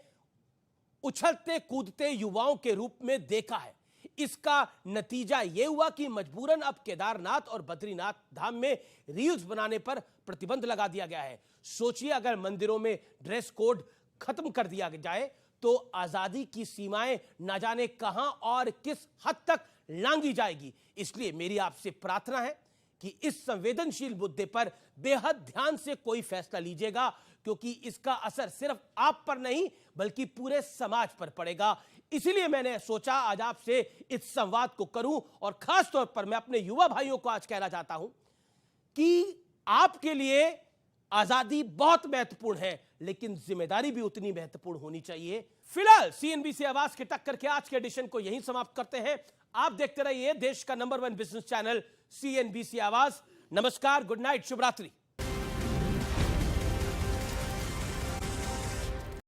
उछलते कूदते युवाओं के रूप में देखा है। इसका नतीजा यह हुआ कि मजबूरन अब केदारनाथ और बद्रीनाथ धाम में रील्स बनाने पर प्रतिबंध लगा दिया गया है। सोचिए, अगर मंदिरों में ड्रेस कोड खत्म कर दिया जाए तो आजादी की सीमाएं न जाने कहां और किस हद तक लांघी जाएगी। इसलिए मेरी आपसे प्रार्थना है कि इस संवेदनशील मुद्दे पर बेहद ध्यान से कोई फैसला लीजिएगा, क्योंकि इसका असर सिर्फ आप पर नहीं बल्कि पूरे समाज पर पड़ेगा। इसीलिए मैंने सोचा आज आपसे इस संवाद को करूं और खास तौर पर मैं अपने युवा भाइयों को आज कहना चाहता हूं कि आपके लिए आजादी बहुत महत्वपूर्ण है, लेकिन जिम्मेदारी भी उतनी महत्वपूर्ण होनी चाहिए। फिलहाल सीएनबीसी आवाज के टक्कर के आज के एडिशन को यहीं समाप्त करते हैं। आप देखते रहिए देश का नंबर 1 बिजनेस चैनल सीएनबीसी आवाज। नमस्कार, गुड नाइट, शुभ रात्रि।